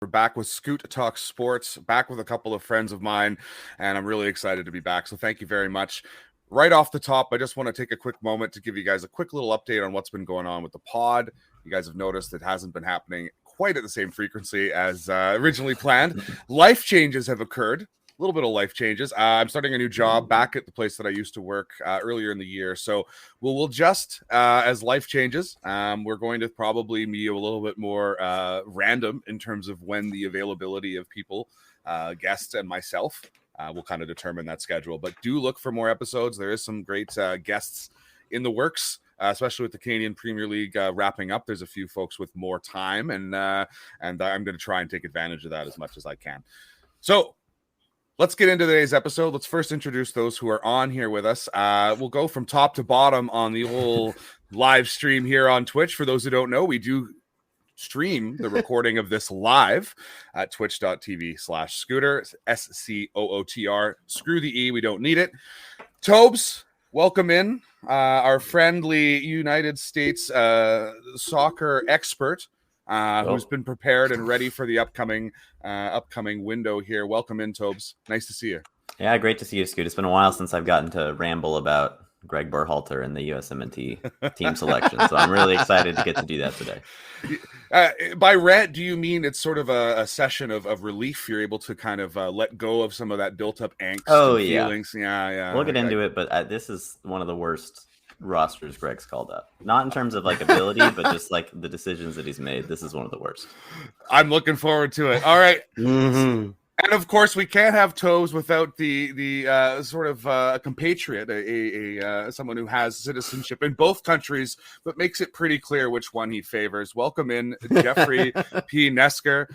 We're back with Scoot Talk Sports, back with a couple of friends of mine, and I'm really excited to be back. So thank you very much. Right off the top, I just want to take a quick moment to give you guys a quick little update on what's been going on with the pod. You guys have noticed it hasn't been happening quite at the same frequency as originally planned. Life changes have occurred. A little bit of life changes. I'm starting a new job back at the place that I used to work earlier in the year. So we'll just, as life changes, we're going to probably be a little bit more random in terms of when the availability of people, guests and myself, will kind of determine that schedule. But do look for more episodes. There is some great guests in the works. Especially with the Canadian Premier League wrapping up, there's a few folks with more time, and I'm going to try and take advantage of that as much as I can. So let's get into today's episode. Let's first introduce those who are on here with us. We'll go from top to bottom on the whole live stream here on Twitch. For those who don't know, we do stream the recording of this live at twitch.tv/Scooter, SCOOTR. Screw the E, we don't need it. Tobes, welcome in. Our friendly United States soccer expert who's been prepared and ready for the upcoming window here. Welcome in, Tobes. Nice to see you. Yeah, great to see you, Scoot. It's been a while since I've gotten to ramble about Greg Berhalter and the USMNT team selection, so I'm really excited to get to do that today. By rant, do you mean it's sort of a session of relief? You're able to kind of let go of some of that built-up angst and feelings? Yeah. We'll get into it, but this is one of the worst rosters Greg's called up. Not in terms of like ability, but just like the decisions that he's made. This is one of the worst. I'm looking forward to it. All right. Mm-hmm. And of course, we can't have Tobes without the sort of a compatriot, someone who has citizenship in both countries, but makes it pretty clear which one he favors. Welcome in, Jeffrey P Nesker.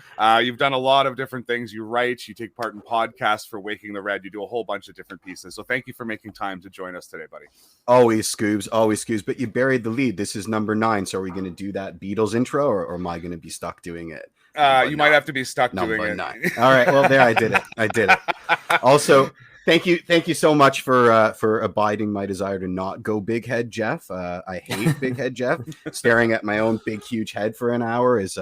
You've done a lot of different things. You write, you take part in podcasts for Waking the Red. You do a whole bunch of different pieces. So thank you for making time to join us today, buddy. Always Scoobs. But you buried the lead. This is number 9. So are we going to do that Beatles intro, or am I going to be stuck doing it? You might have to be stuck doing it. 9. All right. Well, there I did it. Also, thank you so much for abiding my desire to not go big head Jeff. I hate big head Jeff. Staring at my own big huge head for an hour is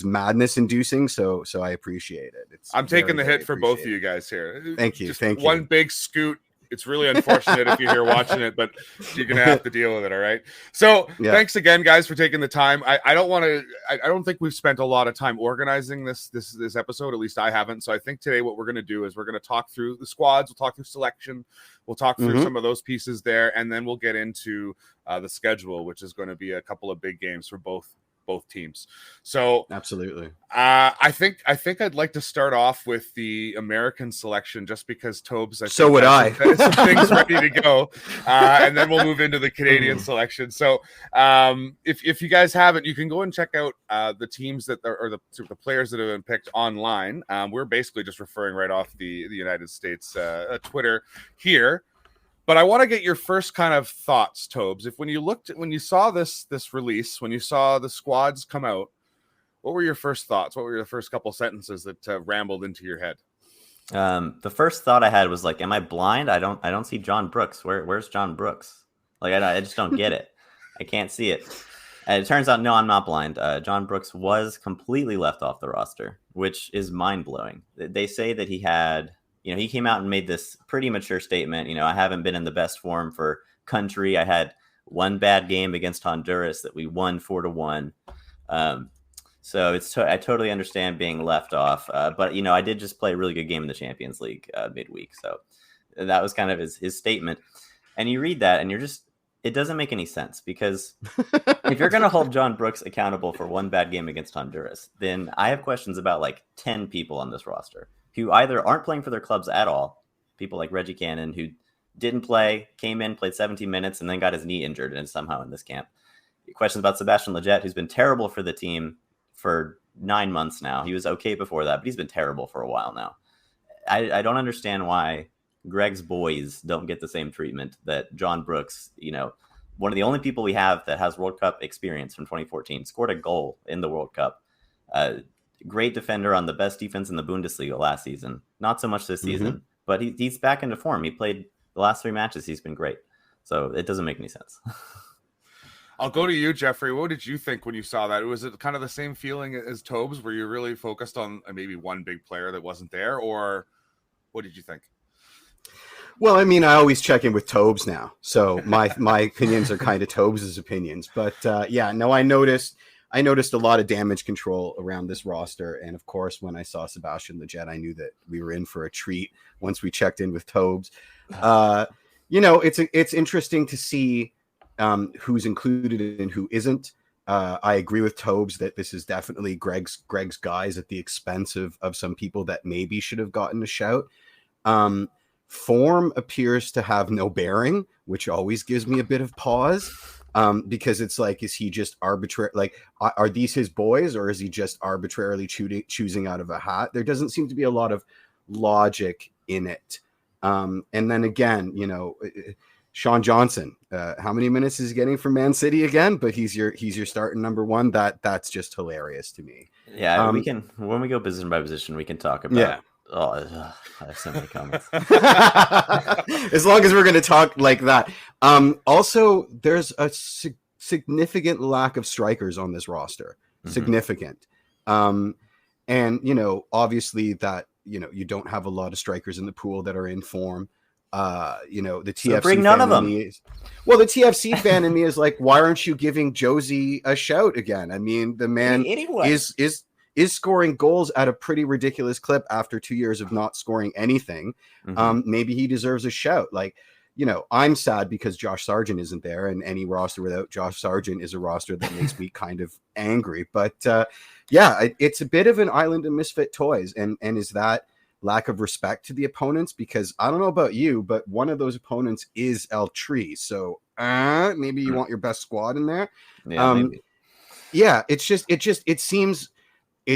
madness inducing. So I appreciate it. I'm taking the hit for both of you guys here. Thank you. One big Scoot. It's really unfortunate if you're here watching it, but you're going to have to deal with it. All right. So Thanks again, guys, for taking the time. I don't think we've spent a lot of time organizing this episode. At least I haven't. So I think today what we're going to do is we're going to talk through the squads. We'll talk through selection. We'll talk through some of those pieces there. And then we'll get into the schedule, which is going to be a couple of big games for both teams. So absolutely. I think I'd like to start off with the American selection, just because Tobes. So would I. Some things ready to go, and then we'll move into the Canadian selection. So if you guys haven't, you can go and check out the teams that are, or the players that have been picked online. We're basically just referring right off the United States Twitter here. But I want to get your first kind of thoughts, Tobes. When you saw this release, when you saw the squads come out, what were your first thoughts? What were the first couple sentences that rambled into your head? The first thought I had was like, "Am I blind? I don't see John Brooks. Where's John Brooks? Like, I just don't get it. I can't see it." And it turns out, no, I'm not blind. John Brooks was completely left off the roster, which is mind blowing. They say that he had. He came out and made this pretty mature statement. I haven't been in the best form for country. I had one bad game against Honduras that we won 4-1. So I totally understand being left off. But I did just play a really good game in the Champions League midweek. So that was kind of his statement. And you read that and it doesn't make any sense, because if you're going to hold John Brooks accountable for one bad game against Honduras, then I have questions about like 10 people on this roster who either aren't playing for their clubs at all, people like Reggie Cannon, who didn't play, came in, played 17 minutes, and then got his knee injured and is somehow in this camp. Questions about Sebastian Lletget, who's been terrible for the team for 9 months now. He was okay before that, but he's been terrible for a while now. I don't understand why Greg's boys don't get the same treatment that John Brooks, one of the only people we have that has World Cup experience from 2014, scored a goal in the World Cup. Great defender on the best defense in the Bundesliga last season. Not so much this season, but he's back into form. He played the last 3 matches. He's been great. So it doesn't make any sense. I'll go to you, Jeffrey. What did you think when you saw that? Was it kind of the same feeling as Tobes, where you really focused on maybe one big player that wasn't there, or what did you think? Well, I mean, I always check in with Tobes now, so my opinions are kind of Tobes' opinions. But yeah, no, I noticed a lot of damage control around this roster, and of course, when I saw Sebastian Lletget, I knew that we were in for a treat once we checked in with Tobes. It's interesting to see who's included and who isn't. I agree with Tobes that this is definitely Greg's guys at the expense of some people that maybe should have gotten a shout. Form appears to have no bearing, which always gives me a bit of pause, because it's like, is he just arbitrary? Like, are these his boys, or is he just arbitrarily choosing out of a hat? There doesn't seem to be a lot of logic in it. And then again, Sean Johnson, how many minutes is he getting from Man City again? But he's your starting number one. That's just hilarious to me. Yeah, we can, when we go position by position, we can talk about. Yeah. Oh, I have so many comments. As long as we're going to talk like that. Also, there's a significant lack of strikers on this roster. Mm-hmm. Significant. And obviously that you don't have a lot of strikers in the pool that are in form. The TFC so bring none of them. The TFC fan in me is like, why aren't you giving Josie a shout again? I mean, the man is scoring goals at a pretty ridiculous clip after 2 years of not scoring anything. Mm-hmm. Maybe he deserves a shout. Like, I'm sad because Josh Sargent isn't there, and any roster without Josh Sargent is a roster that makes me kind of angry. But it's a bit of an island of misfit toys. And is that lack of respect to the opponents? Because I don't know about you, but one of those opponents is El Tree. So maybe you want your best squad in there. Yeah, maybe. Yeah, it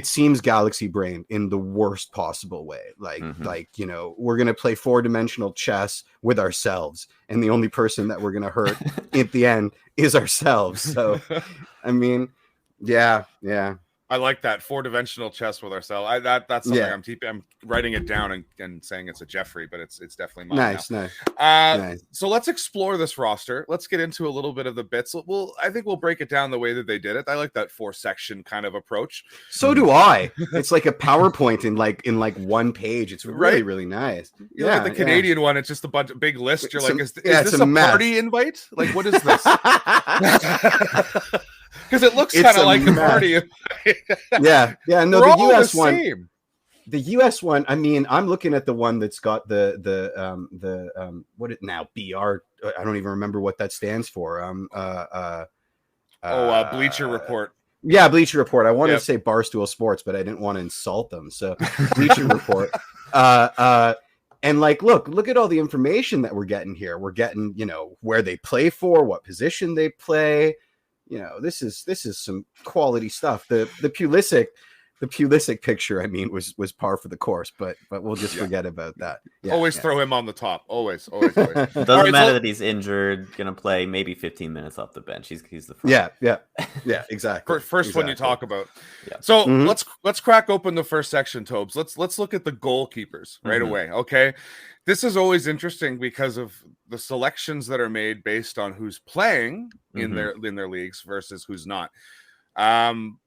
seems galaxy brain in the worst possible way. Like, we're going to play 4-dimensional chess with ourselves, and the only person that we're going to hurt at the end is ourselves. So, I mean, yeah. I like that 4-dimensional chess with ourselves. That's something I'm writing it down and saying it's a Jeffrey, but it's definitely mine. Nice. So let's explore this roster. Let's get into a little bit of the bits. I think we'll break it down the way that they did it. I like that 4-section kind of approach. So do I. It's like a PowerPoint in one page. It's really, really nice. You look at the Canadian one, it's just a bunch of big list. You're is this a mess. Party invite? Like, what is this? Because it looks kind of like a party. No, the US one. Same. The US one. I mean, I'm looking at the one that's got the what it now BR. I don't even remember what that stands for. Bleacher Report. Yeah, Bleacher Report. I wanted to say Barstool Sports, but I didn't want to insult them. So Bleacher Report. And look at all the information that we're getting here. We're getting, where they play for, what position they play. This is some quality stuff. The Pulisic picture, I mean, was par for the course, but we'll just forget about that. Always throw him on the top. Always. Doesn't matter that he's injured, gonna play maybe 15 minutes off the bench. He's the front. Yeah, exactly. First one you talk about. Yeah. So let's crack open the first section, Tobes. Let's look at the goalkeepers right away. Okay. This is always interesting because of the selections that are made based on who's playing in their leagues versus who's not. I'm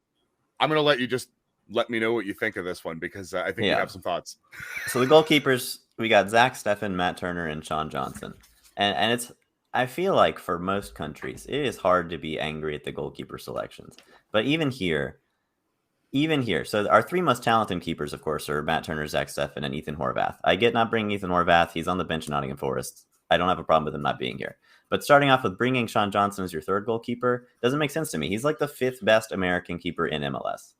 going to let you just let me know what you think of this one, because I think you have some thoughts. So the goalkeepers, we got Zach Steffen, Matt Turner, and Sean Johnson. And it's, I feel like for most countries, it is hard to be angry at the goalkeeper selections. But even here, so our three most talented keepers, of course, are Matt Turner, Zach Steffen, and Ethan Horvath. I get not bringing Ethan Horvath. He's on the bench in Nottingham Forest. I don't have a problem with him not being here. But starting off with bringing Sean Johnson as your third goalkeeper doesn't make sense to me. He's like the fifth best American keeper in MLS.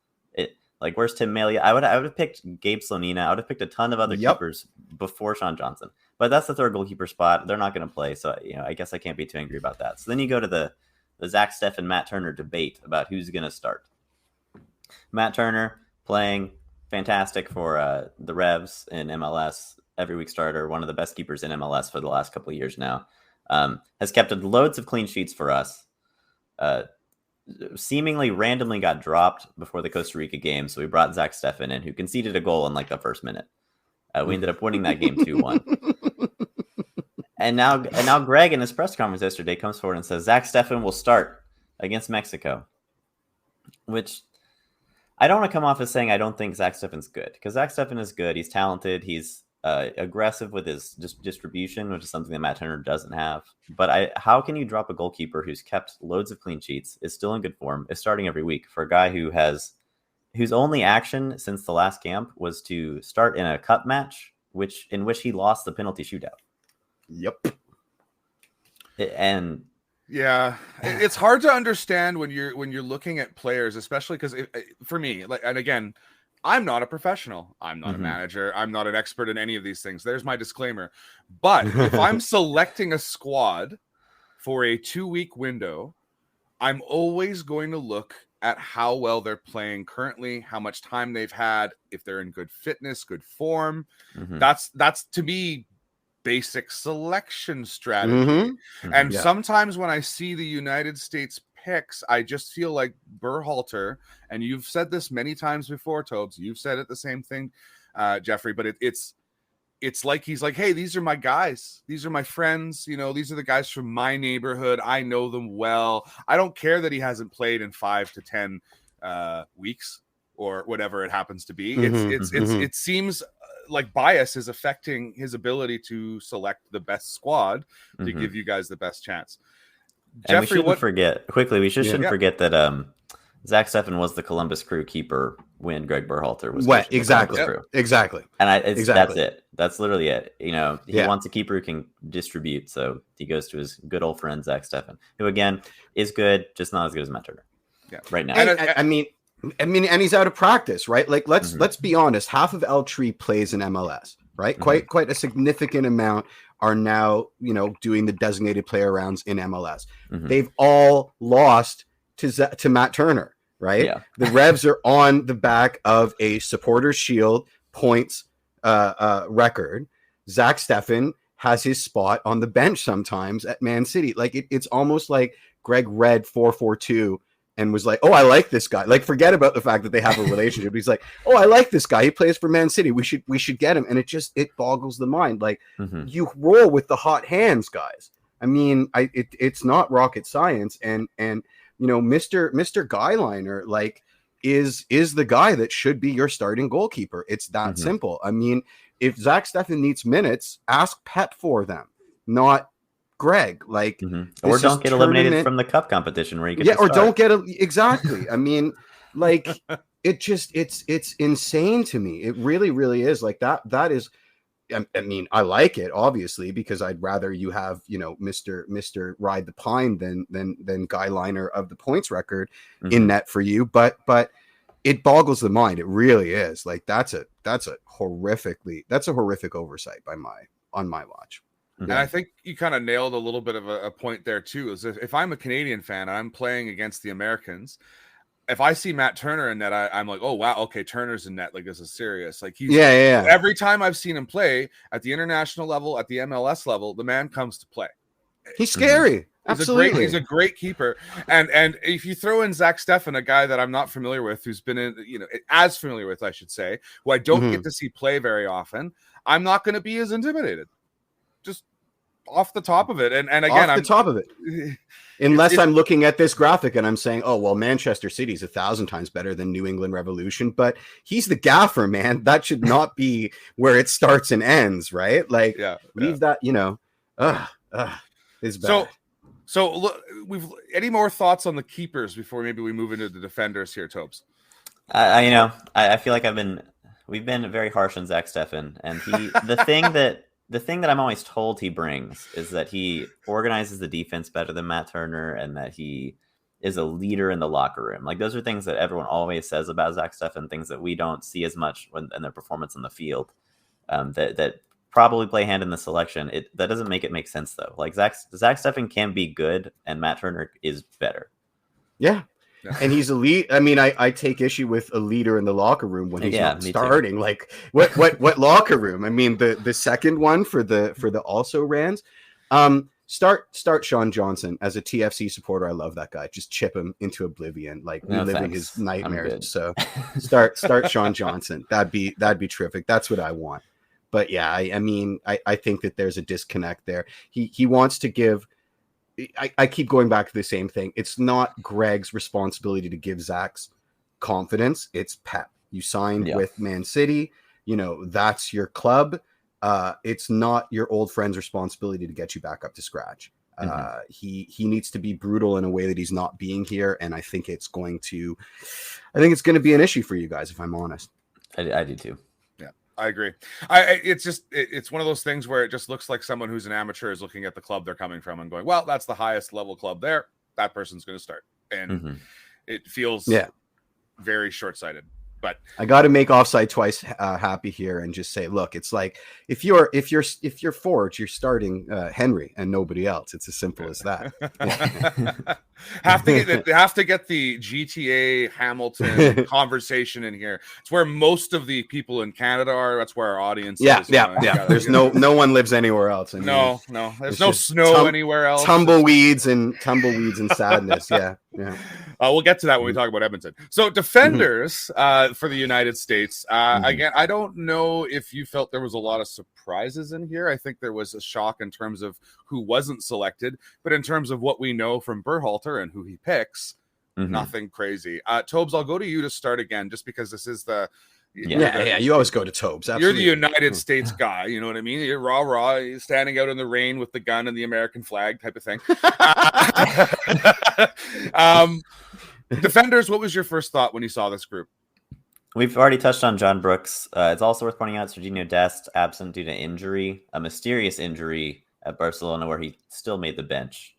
Where's Tim Melia? I would have picked Gabe Slonina. I would have picked a ton of other keepers before Sean Johnson. But that's the third goalkeeper spot. They're not going to play, so I guess I can't be too angry about that. So then you go to the Zach Steffen, Matt Turner debate about who's going to start. Matt Turner playing fantastic for the Revs in MLS, every week starter, one of the best keepers in MLS for the last couple of years now. Has kept loads of clean sheets for us. Seemingly randomly got dropped before the Costa Rica game, so we brought Zach Steffen in, who conceded a goal in the first minute. We ended up winning that game 2-1. And now Greg in his press conference yesterday comes forward and says Zach Steffen will start. against Mexico, which I don't want to come off as saying I don't think Zach Steffen's good, because Zach Steffen is good. He's talented. He's aggressive with his distribution, which is something that Matt Turner doesn't have. But how can you drop a goalkeeper who's kept loads of clean sheets, is still in good form, is starting every week, for a guy whose only action since the last camp was to start in a cup match, in which he lost the penalty shootout. Yep. And yeah, it's hard to understand when you're looking at players, especially because for me, like, and again, I'm not a professional. I'm not a manager. I'm not an expert in any of these things. There's my disclaimer. But if I'm selecting a squad for a 2-week window, I'm always going to look at how well they're playing currently, how much time they've had, if they're in good fitness, good form. That's to me basic selection strategy. And sometimes when I see the United States picks, I just feel like Berhalter, and you've said this many times before, Tobes, you've said it the same thing, Jeffrey, but it's like he's like, hey, these are my guys, these are my friends, these are the guys from my neighborhood, I know them well. I don't care that he hasn't played in 5 to 10 weeks or whatever it happens to be. It seems like bias is affecting his ability to select the best squad to give you guys the best chance. And Jeffrey, we shouldn't forget that Zach Steffen was the Columbus Crew keeper when Greg Berhalter was exactly. And that's it. That's literally it. He wants a keeper who can distribute, so he goes to his good old friend Zach Steffen, who again is good, just not as good as Matt Turner. Yeah, right now. And, and he's out of practice, right? Like let's be honest. Half of L3 plays in MLS, right? Quite a significant amount are now, doing the designated player rounds in MLS. They've all lost to Matt Turner, right? Yeah. The Revs are on the back of a Supporters Shield points record. Zach Steffen has his spot on the bench sometimes at Man City. Like it's almost like Greg read 4-4-2 and was like, oh, I like this guy. Like, forget about the fact that they have a relationship. He's like, oh, I like this guy. He plays for Man City. We should get him. And it boggles the mind. Like, you roll with the hot hands, guys. I mean, it's not rocket science. And Mr. Guyliner, like, is the guy that should be your starting goalkeeper. It's that simple. I mean, if Zach Steffen needs minutes, ask Pep for them, not Greg. Like, or don't get eliminated from the cup competition where you get don't get exactly. I mean, like, it's insane to me. It really, really is. Like that is. I mean, I like it obviously because I'd rather you have Mr. Ride the Pine than Guyliner of the points record in net for you. But it boggles the mind. It really is. Like that's a horrific oversight on my watch. And I think you kind of nailed a little bit of a point there too. Is if I'm a Canadian fan and I'm playing against the Americans, if I see Matt Turner in net, I'm like, oh wow, okay, Turner's in net. Like, this is serious. Like he's Every time I've seen him play at the international level, at the MLS level, the man comes to play. He's scary. Absolutely, he's a great keeper. And if you throw in Zach Steffen, a guy that I'm not familiar with, who's been in, as familiar with, I should say, who I don't get to see play very often, I'm not going to be as intimidated. Just off the top of it. And again, off the top of it. Unless I'm looking at this graphic and I'm saying, oh, well, Manchester City's 1,000 times better than New England Revolution, but he's the gaffer, man. That should not be where it starts and ends, right? Like, leave that, it's bad. So look, any more thoughts on the keepers before maybe we move into the defenders here, Tobes? I feel like we've been very harsh on Zach Steffen, and the thing that I'm always told he brings is that he organizes the defense better than Matt Turner and that he is a leader in the locker room. Like, those are things that everyone always says about Zach Steffen, things that we don't see as much in their performance on the field, that probably play hand in the selection. That doesn't make it make sense, though. Like, Zach Steffen can be good and Matt Turner is better. Yeah. And he's a lead. I mean, I take issue with a leader in the locker room when he's not starting. Too. Like, what locker room? I mean, the second one for the also rans. Start Sean Johnson as a TFC supporter. I love that guy. Just chip him into oblivion. Like, we live in his nightmares. So start Sean Johnson. That'd be terrific. That's what I want. But yeah, I mean, I think that there's a disconnect there. He wants to give I keep going back to the same thing. It's not Greg's responsibility to give Zach's confidence. It's Pep. You signed with Man City. You know, that's your club. It's not your old friend's responsibility to get you back up to scratch. He needs to be brutal in a way that he's not being here. And I think it's going to be an issue for you guys, if I'm honest. I do too. I agree. It's one of those things where it just looks like someone who's an amateur is looking at the club they're coming from and going, well, that's the highest level club there. That person's going to start. And it feels very short-sighted. But I got to make Offside Twice happy here and just say, look, it's like if you're forwards, you're starting Henry and nobody else. It's as simple as that. have to get the GTA Hamilton conversation in here. It's where most of the people in Canada are. That's where our audience is. Yeah. There's no one lives anywhere else. I mean, no. There's no snow anywhere else. Tumbleweeds and sadness. Yeah. We'll get to that when we talk about Edmonton. So defenders for the United States. Again, I don't know if you felt there was a lot of surprises in here. I think there was a shock in terms of who wasn't selected, but in terms of what we know from Berhalter and who he picks, nothing crazy. Tobes, I'll go to you to start again, just because this is the you always go to Tobes. Absolutely. You're the United States guy, you know what I mean? You're rah, you're standing out in the rain with the gun and the American flag type of thing. Defenders, what was your first thought when you saw this group? We've already touched on John Brooks. It's also worth pointing out Serginho Dest absent due to injury, a mysterious injury at Barcelona where he still made the bench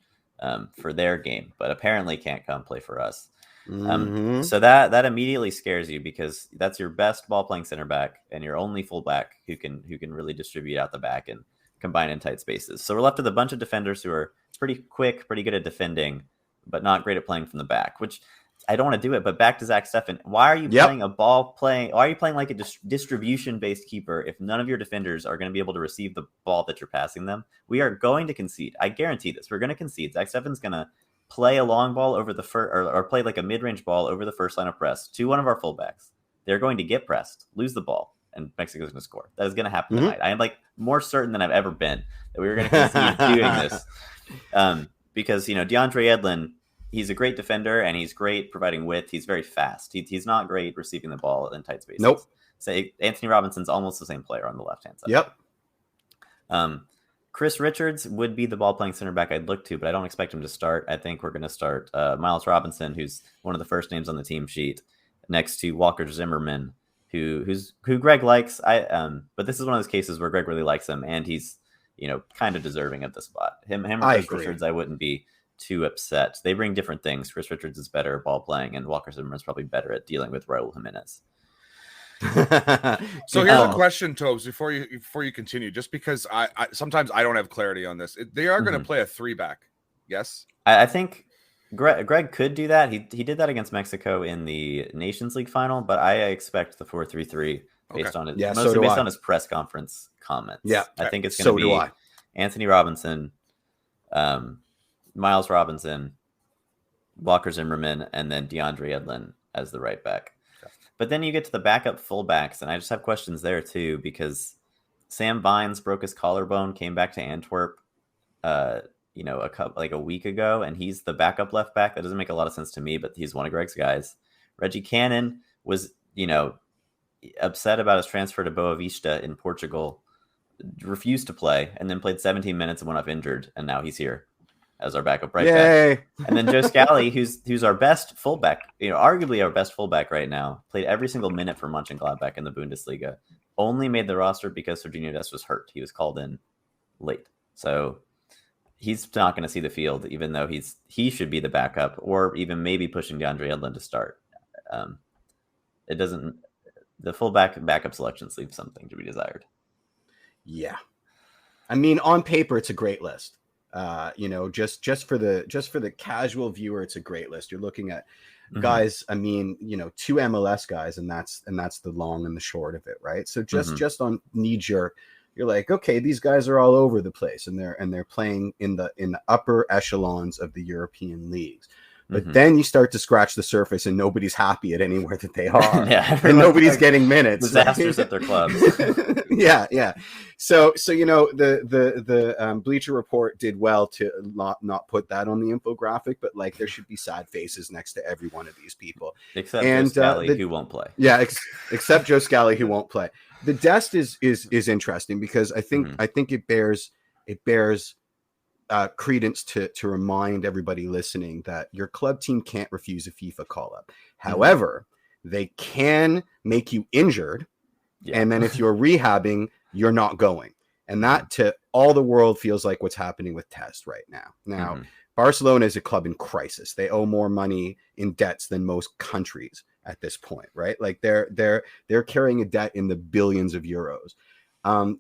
for their game, but apparently can't come play for us. So that immediately scares you because that's your best ball playing center back and your only fullback who can really distribute out the back and combine in tight spaces. So we're left with a bunch of defenders who are pretty quick, pretty good at defending, but not great at playing from the back, which I don't want to do it. But back to Zach Steffen, why are you playing why are you playing like a distribution based keeper if none of your defenders are going to be able to receive the ball that you're passing them? We are going to concede. I guarantee this. We're going to concede. Zach Steffen's going to play a long ball over the first, or play like a mid-range ball over the first line of press to one of our fullbacks. They're going to get pressed, lose the ball, and Mexico's going to score. That is going to happen tonight. I am like more certain than I've ever been that we were going to concede doing this. Because, DeAndre Edlin, he's a great defender and he's great providing width. He's very fast. He's not great receiving the ball in tight spaces. Nope. So Anthony Robinson's almost the same player on the left-hand side. Yep. Chris Richards would be the ball-playing center back I'd look to, but I don't expect him to start. I think we're going to start Miles Robinson, who's one of the first names on the team sheet, next to Walker Zimmerman, who Greg likes. But this is one of those cases where Greg really likes him, and he's kind of deserving of the spot. Him or Chris Richards, I wouldn't be too upset. They bring different things. Chris Richards is better at ball playing, and Walker Zimmerman is probably better at dealing with Raul Jimenez. So here's a question, Tobes, before you continue, just because I sometimes I don't have clarity on this. They are going to play a 3-back. Yes. I think Greg could do that. He did that against Mexico in the Nations League final, but I expect the 4-3-3 based on it. Mostly based on his press conference comments. Yeah. I think it's going to be Anthony Robinson, Miles Robinson, Walker Zimmerman, and then DeAndre Edlin as the right back. But then you get to the backup fullbacks, and I just have questions there too, because Sam Vines broke his collarbone, came back to Antwerp, a week ago, and he's the backup left back. That doesn't make a lot of sense to me, but he's one of Greg's guys. Reggie Cannon was, upset about his transfer to Boa Vista in Portugal, refused to play, and then played 17 minutes and went off injured, and now he's here as our backup right back. And then Joe Scally, who's our best fullback, arguably our best fullback right now, played every single minute for Mönchengladbach in the Bundesliga, only made the roster because Serginho Dest was hurt. He was called in late. So he's not going to see the field, even though he should be the backup, or even maybe pushing DeAndre Edlin to start. The fullback backup selections leave something to be desired. Yeah. I mean, on paper, it's a great list. Just for the casual viewer, it's a great list. You're looking at guys, I mean, 2 MLS guys, and that's the long and the short of it, right? So just on knee jerk, you're like, okay, these guys are all over the place, and they're playing in the upper echelons of the European leagues. But then you start to scratch the surface, and nobody's happy at anywhere that they are, and nobody's getting minutes. Disasters at their clubs. Yeah. So the Bleacher Report did well to not put that on the infographic, but like there should be sad faces next to every one of these people, except Joe Scally, who won't play. Yeah, except Joe Scally, who won't play. The Dest is interesting because I think it bears credence to remind everybody listening that your club team can't refuse a FIFA call up. However, they can make you injured, and then if you're rehabbing, you're not going. And that to all the world feels like what's happening with Test right now. Now, Barcelona is a club in crisis. They owe more money in debts than most countries at this point, right? Like they're carrying a debt in the billions of euros.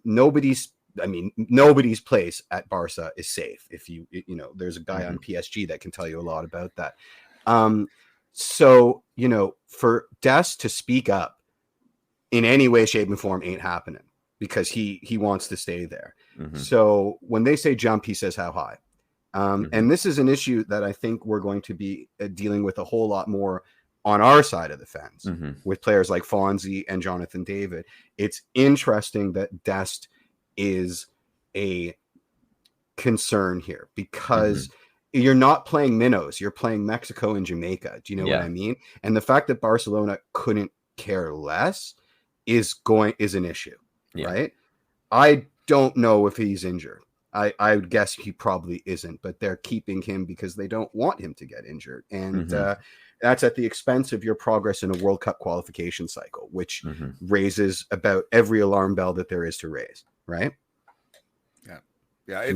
Nobody's place at Barca is safe. If there's a guy on PSG that can tell you a lot about that. So, for Dest to speak up in any way, shape, and form ain't happening because he wants to stay there. So when they say jump, he says how high. And this is an issue that I think we're going to be dealing with a whole lot more on our side of the fence with players like Fonzie and Jonathan David. It's interesting that Dest is a concern here because you're not playing minnows, you're playing Mexico and Jamaica. Do you know what I mean? And the fact that Barcelona couldn't care less is an issue, right? I don't know if he's injured. I would guess he probably isn't, but they're keeping him because they don't want him to get injured. And that's at the expense of your progress in a World Cup qualification cycle, which raises about every alarm bell that there is to raise, right? Yeah,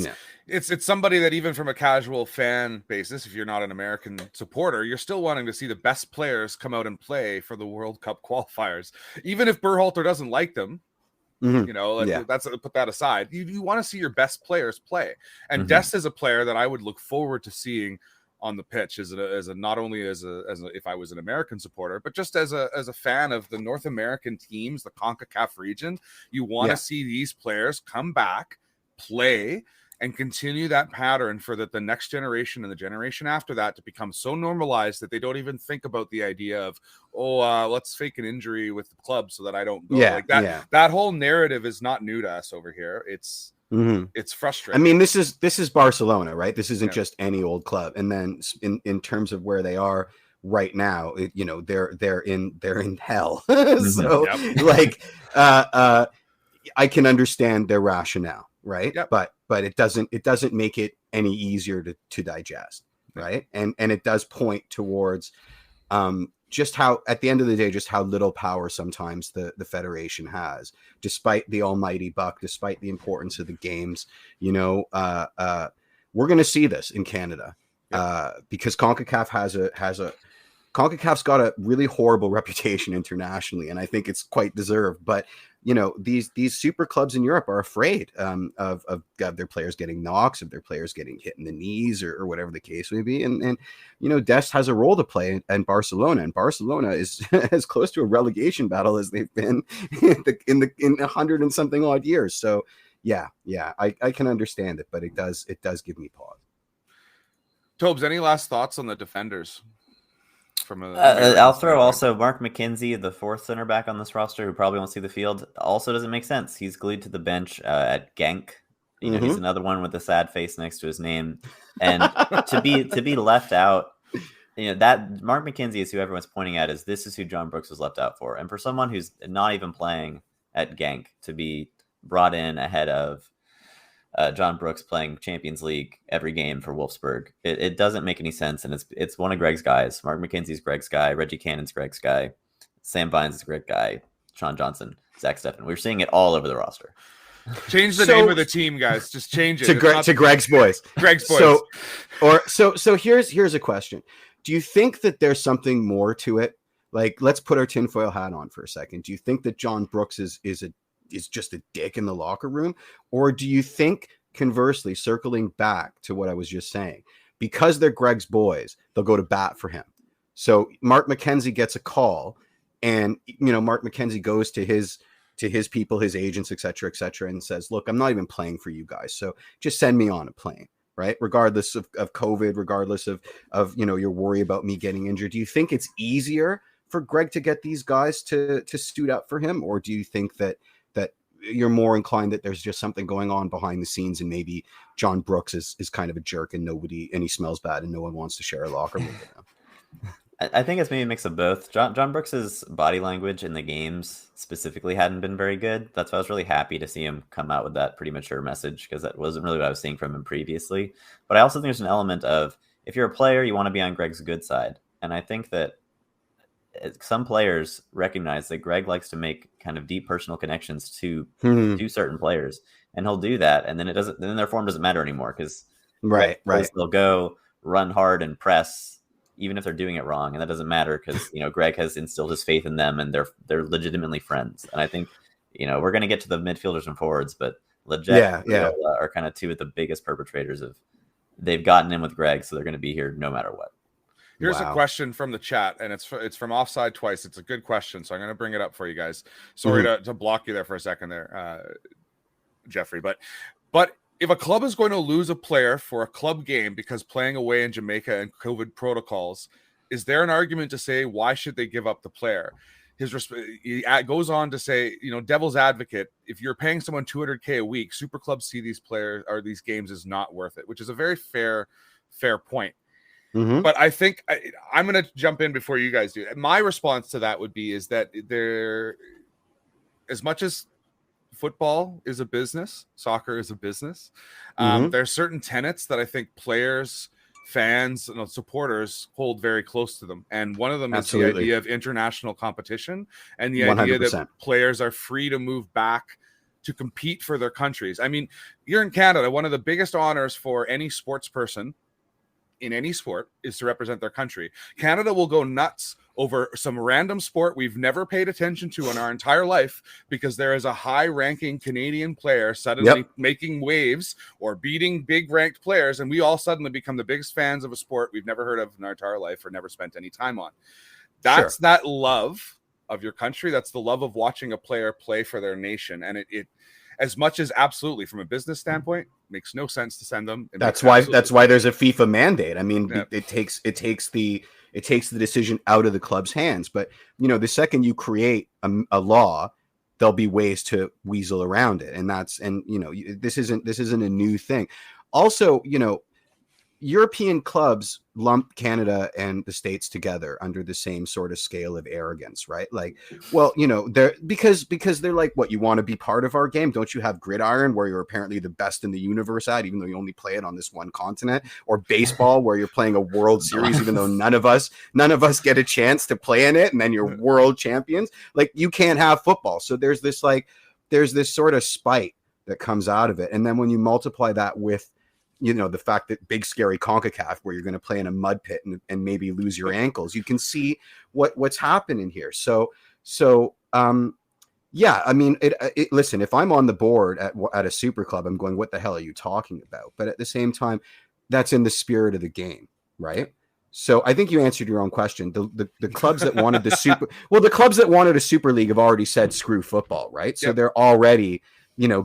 it's somebody that even from a casual fan basis, if you're not an American supporter, you're still wanting to see the best players come out and play for the World Cup qualifiers. Even if Berhalter doesn't like them, that's put that aside. You want to see your best players play. And Dest is a player that I would look forward to seeing on the pitch as a not only as a if I was an American supporter, but just as a fan of the North American teams, the CONCACAF region. You want to see these players come back, play, and continue that pattern for the next generation and the generation after that to become so normalized that they don't even think about the idea of, let's fake an injury with the club so that I don't go. That whole narrative is not new to us over here. It's frustrating. I mean, this is Barcelona, right? This isn't just any old club. And then in terms of where they are right now, they're in hell. So I can understand their rationale. Right. But it doesn't make it any easier to digest. Right. And it does point towards just how, at the end of the day, just how little power sometimes the Federation has, despite the almighty buck, despite the importance of the games. We're going to see this in Canada because CONCACAF CONCACAF's got a really horrible reputation internationally, and I think it's quite deserved. But these super clubs in Europe are afraid of their players getting knocks, of their players getting hit in the knees, or whatever the case may be. And Dest has a role to play in Barcelona, and Barcelona is as close to a relegation battle as they've been in 100 and something odd years. So I can understand it, but it does give me pause. Tobes, any last thoughts on the defenders? I'll throw also Mark McKenzie, the fourth center back on this roster, who probably won't see the field. Also doesn't make sense. He's glued to the bench at Genk. He's another one with a sad face next to his name, and to be left out. That Mark McKenzie is who everyone's pointing at. This is who John Brooks was left out for, and for someone who's not even playing at Genk to be brought in ahead of John Brooks playing Champions League every game for Wolfsburg. It doesn't make any sense, and it's one of Greg's guys. Mark McKenzie's Greg's guy. Reggie Cannon's Greg's guy. Sam Vines is Greg's guy. Sean Johnson, Zach Steffen. We're seeing it all over the roster. Change the name of the team, guys. Just change it to Greg's boys. Greg's boys. So here's a question. Do you think that there's something more to it? Like, let's put our tinfoil hat on for a second. Do you think that John Brooks is just a dick in the locker room? Or do you think, conversely, circling back to what I was just saying, because they're Greg's boys, they'll go to bat for him? So Mark McKenzie gets a call, and Mark McKenzie goes to his people, his agents, et cetera, and says, look, I'm not even playing for you guys, so just send me on a plane, right? Regardless of COVID, regardless of your worry about me getting injured. Do you think it's easier for Greg to get these guys to suit up for him? Or do you think that you're more inclined that there's just something going on behind the scenes, and maybe John Brooks is kind of a jerk and he smells bad and no one wants to share a locker room with him. I think it's maybe a mix of both. John Brooks's body language in the games specifically hadn't been very good. That's why I was really happy to see him come out with that pretty mature message, because that wasn't really what I was seeing from him previously. But I also think there's an element of, if you're a player, you want to be on Greg's good side. And I think that some players recognize that Greg likes to make kind of deep personal connections to certain players, and he'll do that. And then then their form doesn't matter anymore, because right. They'll go run hard and press, even if they're doing it wrong, and that doesn't matter because Greg has instilled his faith in them, and they're legitimately friends. And I think we're going to get to the midfielders and forwards, but are kind of two of the biggest perpetrators of, they've gotten in with Greg, so they're going to be here no matter what. Here's a question from the chat, and it's from Offside Twice. It's a good question, so I'm going to bring it up for you guys. Sorry to block you there for a second there, Jeffrey, but if a club is going to lose a player for a club game because playing away in Jamaica and COVID protocols, is there an argument to say, why should they give up the player? He goes on to say, devil's advocate, if you're paying someone $200K a week, super clubs see these players or these games as not worth it, which is a very fair point. But I think I'm going to jump in before you guys do. My response to that would be is that as much as football is a business, soccer is a business, there are certain tenets that I think players, fans, and supporters hold very close to them. And one of them is the idea of international competition, and the 100%. Idea that players are free to move back to compete for their countries. I mean, here in Canada, one of the biggest honors for any sports person in any sport is to represent their country. Canada will go nuts over some random sport we've never paid attention to in our entire life, because there is a high-ranking Canadian player suddenly making waves or beating big ranked players, and we all suddenly become the biggest fans of a sport we've never heard of in our entire life or never spent any time on. That's that love of your country. That's the love of watching a player play for their nation. And it as much as absolutely from a business standpoint makes no sense to send them. That's why there's a FIFA mandate. I mean, it takes the decision out of the club's hands. But the second you create a law, there'll be ways to weasel around it, and this isn't a new thing. Also, European clubs lump Canada and the States together under the same sort of scale of arrogance, right? Like, well, they're because they're like, what, you want to be part of our game? Don't you have gridiron, where you're apparently the best in the universe at, even though you only play it on this one continent? Or baseball, where you're playing a World Series, even though none of us get a chance to play in it, and then you're world champions. Like, you can't have football. So there's this sort of spite that comes out of it. And then when you multiply that with the fact that big scary CONCACAF, where you're going to play in a mud pit and maybe lose your ankles, you can see what's happening here. So yeah, I mean, listen, if I'm on the board at a super club, I'm going, what the hell are you talking about? But at the same time, that's in the spirit of the game, right? So I think you answered your own question. The clubs that wanted the clubs that wanted a super league have already said screw football, right? So they're already,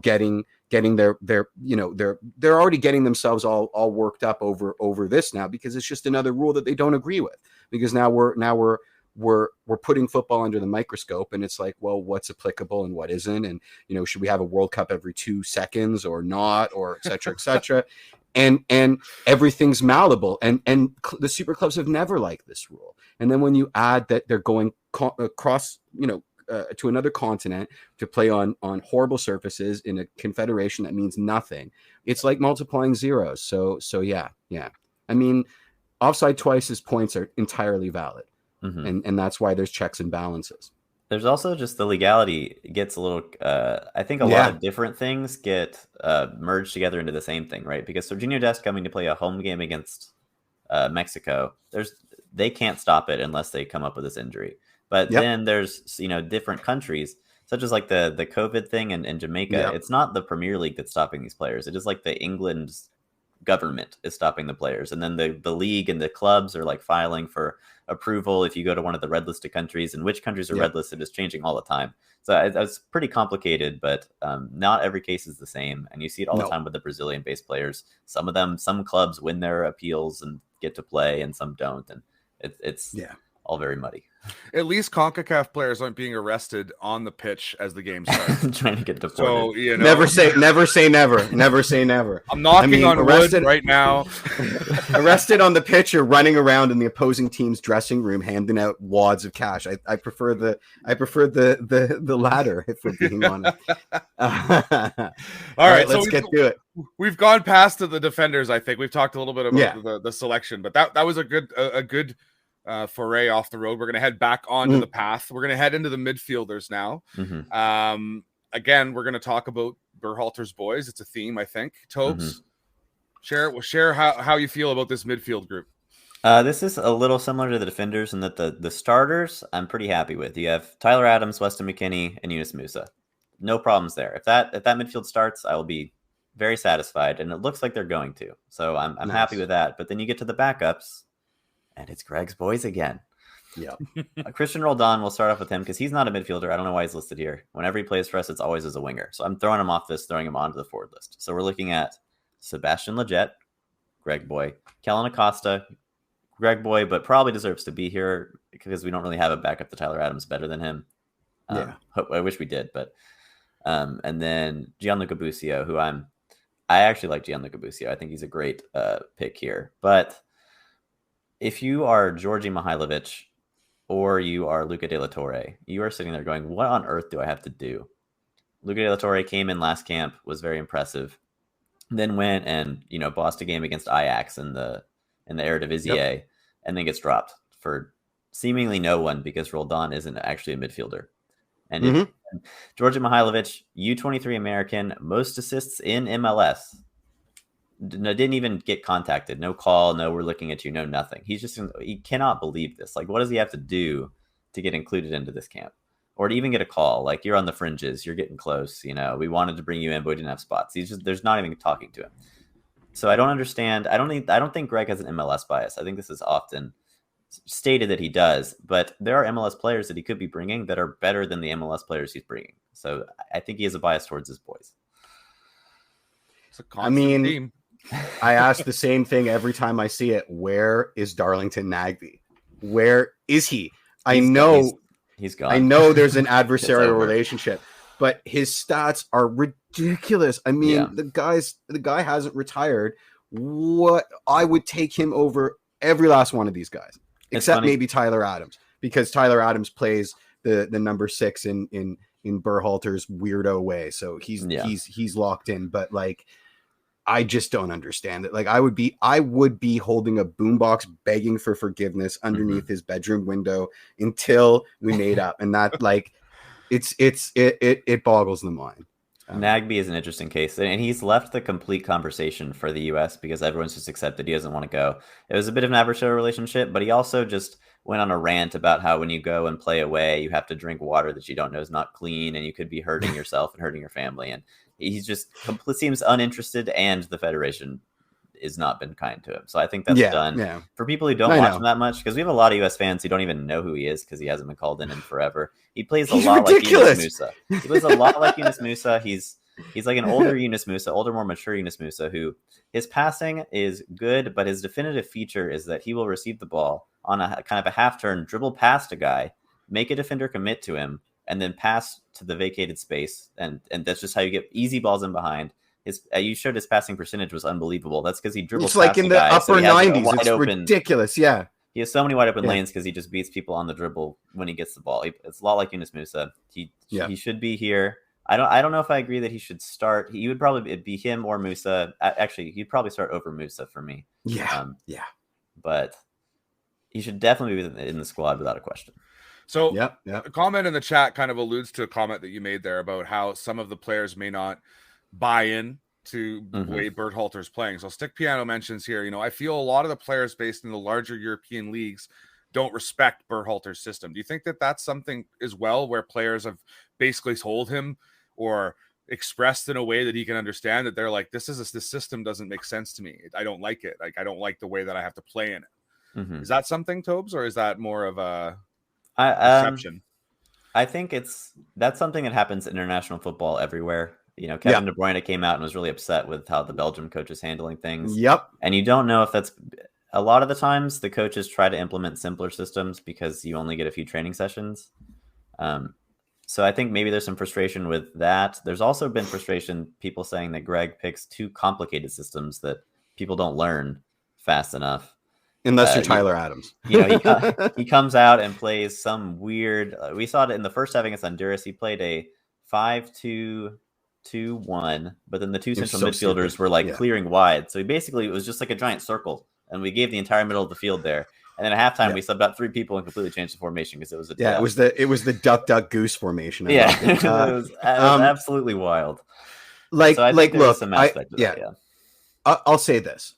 getting they're already getting themselves all worked up over this now, because it's just another rule that they don't agree with, because now we're putting football under the microscope, and it's like, well, what's applicable and what isn't, and should we have a World Cup every 2 seconds or not, or et cetera, and everything's malleable, and the super clubs have never liked this rule. And then when you add that they're going across to another continent to play on horrible surfaces in a confederation that means nothing, it's like multiplying zeros. So yeah. I mean, Offside Twice's points are entirely valid, and that's why there's checks and balances. There's also just the legality gets a little. I think a lot of different things get merged together into the same thing, right? Because Serginho Dest coming to play a home game against Mexico, they can't stop it unless they come up with this injury. But then there's different countries, such as like the COVID thing in Jamaica. It's not the Premier League that's stopping these players. It is like the England's government is stopping the players, and then the league and the clubs are like filing for approval if you go to one of the red listed countries, and which countries are red listed is changing all the time. So it's pretty complicated, but not every case is the same, and you see it all the time with the Brazilian based players. Some clubs win their appeals and get to play, and some don't, and it's all very muddy. At least CONCACAF players aren't being arrested on the pitch as the game starts. Trying to get deported. So, you know, Never say never. Never say never. I'm knocking on wood right now. Arrested on the pitch or running around in the opposing team's dressing room handing out wads of cash. I prefer the latter, if we're being honest. All right, let's get to it. We've gone past the defenders. I think we've talked a little bit about the selection, but that was a good foray off the road. We're going to head back onto the path. We're going to head into the midfielders now. Again, we're going to talk about Berhalter's boys. It's a theme, I think. Tobes, share how you feel about this midfield group. This is a little similar to the defenders in that the starters I'm pretty happy with. You have Tyler Adams, Weston McKennie, and Yunus Musa. No problems there. If that midfield starts, I will be very satisfied, and it looks like they're going to. So I'm nice. Happy with that. But then you get to the backups, and it's Greg's boys again. Yeah. Christian Roldan, we'll start off with him because he's not a midfielder. I don't know why he's listed here. Whenever he plays for us, it's always as a winger. So I'm throwing him off this, throwing him onto the forward list. So we're looking at Sebastian Lletget, Greg Boy, Kellen Acosta, Greg Boy, but probably deserves to be here because we don't really have a backup to Tyler Adams better than him. I wish we did, but and then Gianluca Busio, who I actually like Gianluca Busio. I think he's a great pick here. But if you are Georgi Mihailovic or you are Luca De La Torre, you are sitting there going, what on earth do I have to do? Luca De La Torre came in last camp, was very impressive, then went and bossed a game against Ajax in the Eredivisie, and then gets dropped for seemingly no one because Roldan isn't actually a midfielder. And Georgi Mihailovic, U23 American, most assists in MLS. Didn't even get contacted. No call, no, we're looking at you, no, nothing. He cannot believe this. Like, what does he have to do to get included into this camp? Or to even get a call? Like, you're on the fringes, you're getting close. We wanted to bring you in, but we didn't have spots. There's not even talking to him. So I don't understand. I don't think Greg has an MLS bias. I think this is often stated that he does, but there are MLS players that he could be bringing that are better than the MLS players he's bringing. So I think he has a bias towards his boys. It's a constant theme. I ask the same thing every time I see it. Where is Darlington Nagbe? Where is he? He's gone. I know there's an adversarial relationship, but his stats are ridiculous. I mean, the guy hasn't retired. What I would take him over every last one of these guys, except maybe Tyler Adams, because Tyler Adams plays the number 6 in Berhalter's weirdo way. So he's locked in, but like, I just don't understand it. Like, I would be holding a boombox begging for forgiveness underneath his bedroom window until we made up. And that, like, it boggles the mind. Nagbe is an interesting case, and he's left the complete conversation for the U.S. because everyone's just accepted he doesn't want to go. It was a bit of an adversarial relationship, but he also just went on a rant about how when you go and play away, you have to drink water that you don't know is not clean, and you could be hurting yourself and hurting your family. And he's just seems uninterested, and the Federation has not been kind to him. So I think that's done. Yeah. For people who don't watch him that much, because we have a lot of U.S. fans who don't even know who he is because he hasn't been called in forever. He plays a lot like Yunus Musa. He plays a lot like Yunus Musa. He's like an older Yunus Musa, more mature Yunus Musa, who his passing is good, but his definitive feature is that he will receive the ball on a kind of a half turn, dribble past a guy, make a defender commit to him, and then pass to the vacated space. And that's just how you get easy balls in behind. You showed his passing percentage was unbelievable. That's because he dribbles. It's like in the upper 90s. It's ridiculous. Yeah. He has so many wide open lanes because he just beats people on the dribble when he gets the ball. It's a lot like Yunus Musa. He should be here. I don't know if I agree that he should start. He would probably be him or Musa. Actually, he'd probably start over Musa for me. Yeah. But he should definitely be in the squad without a question. So a comment in the chat kind of alludes to a comment that you made there about how some of the players may not buy in to the way Berhalter's playing. So Stick Piano mentions here, I feel a lot of the players based in the larger European leagues don't respect Berhalter's system. Do you think that that's something as well where players have basically told him or expressed in a way that he can understand that they're like, this system doesn't make sense to me. I don't like it. Like, I don't like the way that I have to play in it. Is that something, Tobes, or is that more of a perception? I think that's something that happens in international football everywhere. Kevin De Bruyne came out and was really upset with how the Belgium coach is handling things. Yep. And you don't know if that's a lot of the times the coaches try to implement simpler systems because you only get a few training sessions. So I think maybe there's some frustration with that. There's also been frustration, people saying that Greg picks too complicated systems that people don't learn fast enough. Unless you're Tyler Adams. He comes out and plays some weird... we saw it in the first half against Honduras. He played a 5-2-2-1, but then the two central midfielders were like clearing wide. So basically, it was just like a giant circle, and we gave the entire middle of the field there. And then at halftime, we subbed out 3 people and completely changed the formation because it was it was the duck duck goose formation. It was absolutely wild. Like, so look, some aspect of that, I'll say this: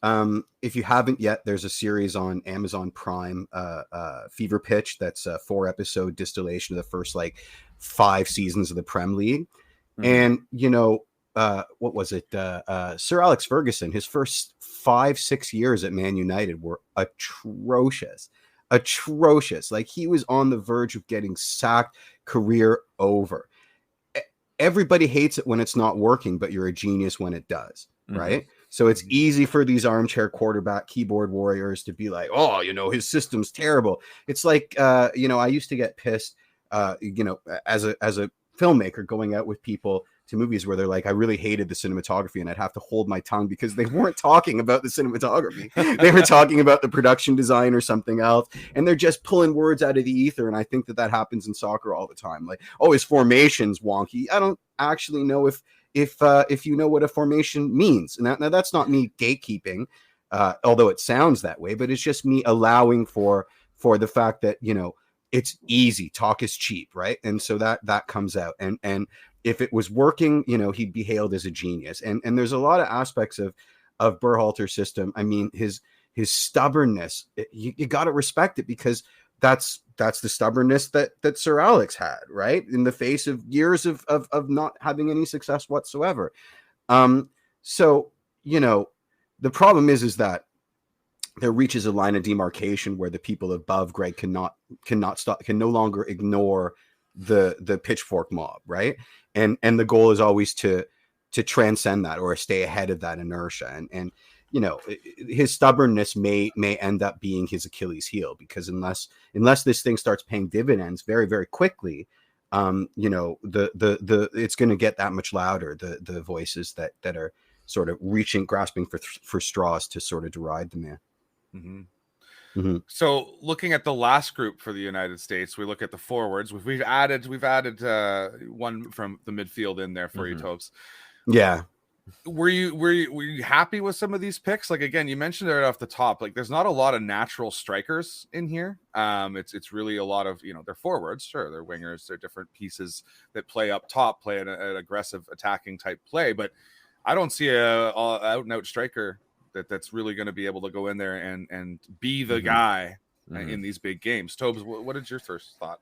if you haven't yet, there's a series on Amazon Prime, Fever Pitch. That's a 4-episode distillation of the first 5 seasons of the Prem League, and what was it? Sir Alex Ferguson, his first 5-6 years at Man United were atrocious. Like, he was on the verge of getting sacked, career over. Everybody hates it when it's not working, but you're a genius when it does, right? So it's easy for these armchair quarterback keyboard warriors to be like, oh, his system's terrible. It's like, I used to get pissed, as a filmmaker going out with people to movies where they're like, I really hated the cinematography, and I'd have to hold my tongue because they weren't talking about the cinematography. They were talking about the production design or something else, and they're just pulling words out of the ether. And I think that happens in soccer all the time. Like, oh, his formation's wonky. I don't actually know if you know what a formation means. And now that's not me gatekeeping, although it sounds that way, but it's just me allowing for the fact that, it's easy. Talk is cheap, right? And so that comes out. And if it was working, he'd be hailed as a genius. And there's a lot of aspects of Berhalter's system. I mean, his stubbornness, you got to respect it, because that's the stubbornness that Sir Alex had, right? In the face of years of not having any success whatsoever. So, the problem is that there reaches a line of demarcation where the people above Greg can no longer ignore the pitchfork mob, right? And the goal is always to transcend that, or stay ahead of that inertia. And his stubbornness may end up being his Achilles heel, because unless this thing starts paying dividends very, very quickly, it's going to get that much louder, the voices that are sort of grasping for straws to sort of deride the man. So looking at the last group for the United States, we look at the forwards. We've added one from the midfield in there for you, Tobes. Yeah. Were you happy with some of these picks? Like, again, you mentioned it right off the top. Like, there's not a lot of natural strikers in here. It's really a lot of, they're forwards, sure, they're wingers, they're different pieces that play up top, play an aggressive attacking type play. But I don't see a out and out striker that's really going to be able to go in there and be the guy in these big games. Tobes, what is your first thought?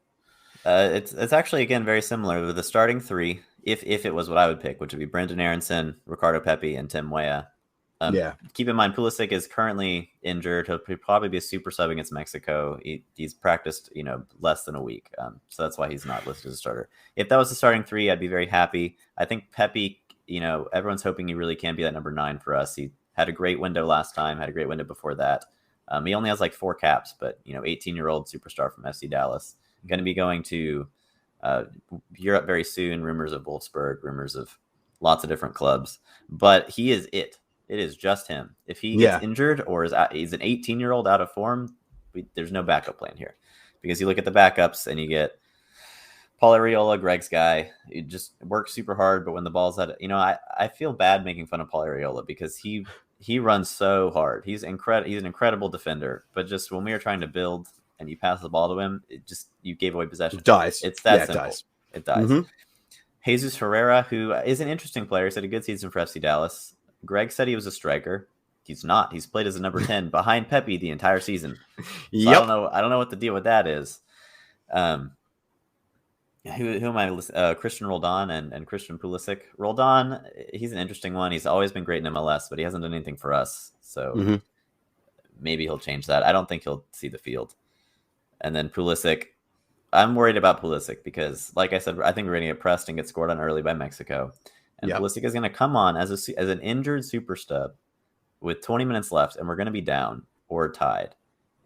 It's actually, again, very similar with the starting 3. If it was what I would pick, which would be Brendan Aronson, Ricardo Pepi, and Tim Weah. Keep in mind, Pulisic is currently injured. He'll probably be a super sub against Mexico. He's practiced, less than a week. So that's why he's not listed as a starter. If that was the starting 3, I'd be very happy. I think Pepi, everyone's hoping he really can be that number 9 for us. He had a great window last time, had a great window before that. He only has 4 caps, but 18-year-old superstar from FC Dallas. Going to be going to Europe very soon. Rumors of Wolfsburg, rumors of lots of different clubs. But he is it. It is just him. If he gets injured or he's an 18-year-old out of form, there's no backup plan here. Because you look at the backups and you get Paul Arriola, Greg's guy. He just works super hard, but when the ball's at it, I feel bad making fun of Paul Arriola because he runs so hard. He's an incredible defender, but just when we were trying to build and you pass the ball to him, you gave away possession. It dies. It's that simple. It dies. Jesus Herrera, who is an interesting player, he's had a good season for FC Dallas. Greg said he was a striker. He's not. He's played as a number 10 behind Pepi the entire season. So I don't know what the deal with that is. Who am I listening? Christian Roldan and Christian Pulisic. Roldan, he's an interesting one. He's always been great in MLS, but he hasn't done anything for us. So maybe he'll change that. I don't think he'll see the field. And then Pulisic, I'm worried about Pulisic because, like I said, I think we're going to get pressed and get scored on early by Mexico. And Pulisic is going to come on as an injured super stub with 20 minutes left, and we're going to be down. or tied.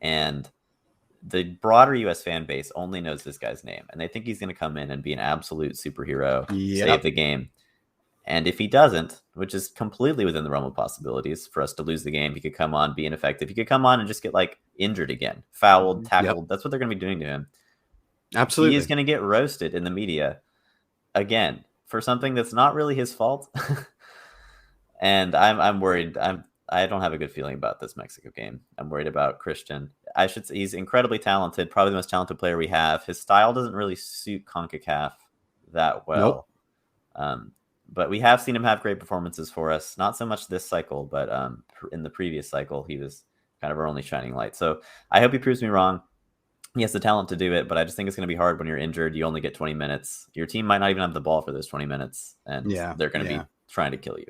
And the broader US fan base only knows this guy's name, and they think he's going to come in and be an absolute superhero, save the game. And if he doesn't, which is completely within the realm of possibilities for us to lose the game, he could come on, be ineffective. He could come on and just get like injured again, fouled, tackled. That's what they're going to be doing to him. Absolutely. He is going to get roasted in the media again for something that's not really his fault. And I'm worried. I don't have a good feeling about this Mexico game. I'm worried about Christian. I should say he's incredibly talented, probably the most talented player we have. His style doesn't really suit CONCACAF that well. But we have seen him have great performances for us. Not so much this cycle, but in the previous cycle, he was kind of our only shining light. So I hope he proves me wrong. He has the talent to do it, but I just think it's going to be hard when you're injured. You only get 20 minutes. Your team might not even have the ball for those 20 minutes, and they're going to be trying to kill you.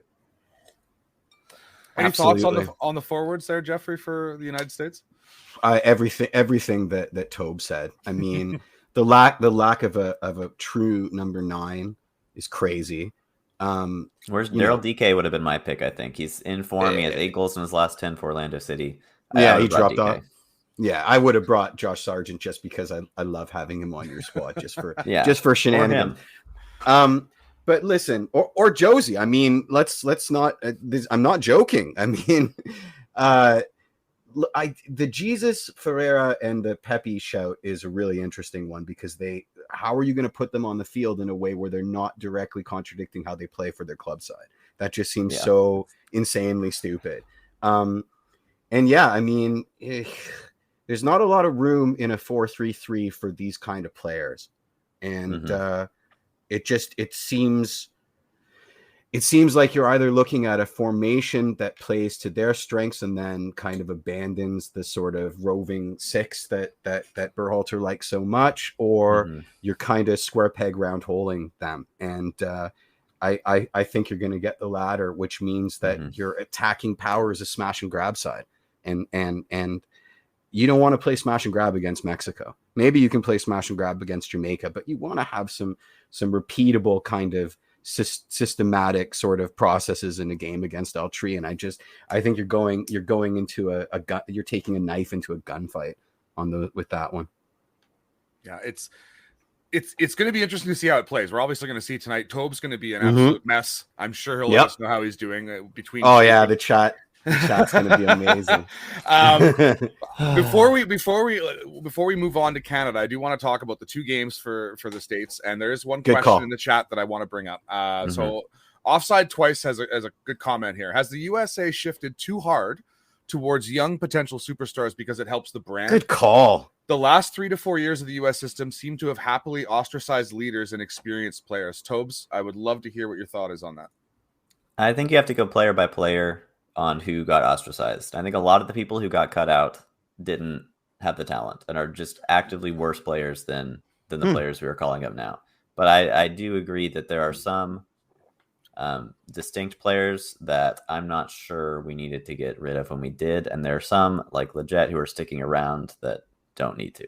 Any thoughts on the forwards there, Jeffrey, for the United States? Everything that Tobe said. I mean, the lack of a true number 9 is crazy. Where's Daryl DK would have been my pick. I think he's in form. He has 8 goals in his last 10 for Orlando City. He dropped off. Yeah, I would have brought Josh Sargent just because I love having him on your squad just for shenanigans. But listen, or Josie. I mean, let's not. I'm not joking. I mean, the Jesus Ferreira and the Pepe shout is a really interesting one because how are you going to put them on the field in a way where they're not directly contradicting how they play for their club side? That just seems so insanely stupid. And I mean, there's not a lot of room in a 4-3-3 for these kind of players, and it seems like you're either looking at a formation that plays to their strengths and then kind of abandons the sort of roving 6 that Berhalter likes so much, or you're kind of square peg round holing them. And I think you're going to get the latter, which means that your attacking power is a smash and grab side, and you don't want to play smash and grab against Mexico. Maybe you can play smash and grab against Jamaica, but you want to have some repeatable kind of systematic sort of processes in a game against Altry. And I think you're going into you're taking a knife into a gunfight with that one. Yeah, it's going to be interesting to see how it plays. We're obviously going to see tonight. Tobe's going to be an absolute mess. I'm sure he'll let us know how he's doing between. Oh yeah, the chat's going to be amazing. Before we move on to Canada, I do want to talk about the 2 games for the States, and there is one question in the chat that I want to bring up. So Offside Twice has a good comment here. Has the USA shifted too hard towards young potential superstars because it helps the brand? Good call. The last 3 to 4 years of the US system seem to have happily ostracized leaders and experienced players. Tobes, I would love to hear what your thought is on that. I think you have to go player by player on who got ostracized. I think a lot of the people who got cut out didn't have the talent and are just actively worse players than the players we are calling up now. But I do agree that there are some distinct players that I'm not sure we needed to get rid of when we did. And there are some like Leggett who are sticking around that don't need to.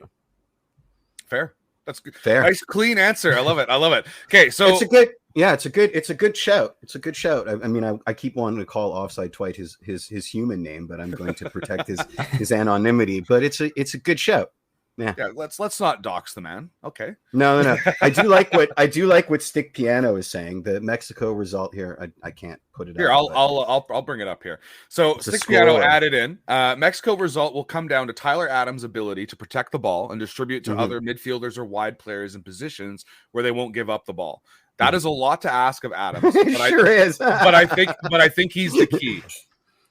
Fair. That's good. Fair. Nice, clean answer. I love it. Okay. So it's a good shout. It's a good shout. I mean, I keep wanting to call Offside Twice his human name, but I'm going to protect his anonymity. But it's a good shout. Yeah. Let's not dox the man. Okay. No. I do like what Stick Piano is saying. The Mexico result here. I can't put it here. I'll bring it up here. So Stick Piano added in. Mexico result will come down to Tyler Adams' ability to protect the ball and distribute to other midfielders or wide players in positions where they won't give up the ball. That is a lot to ask of Adams. But is. but I think he's the key.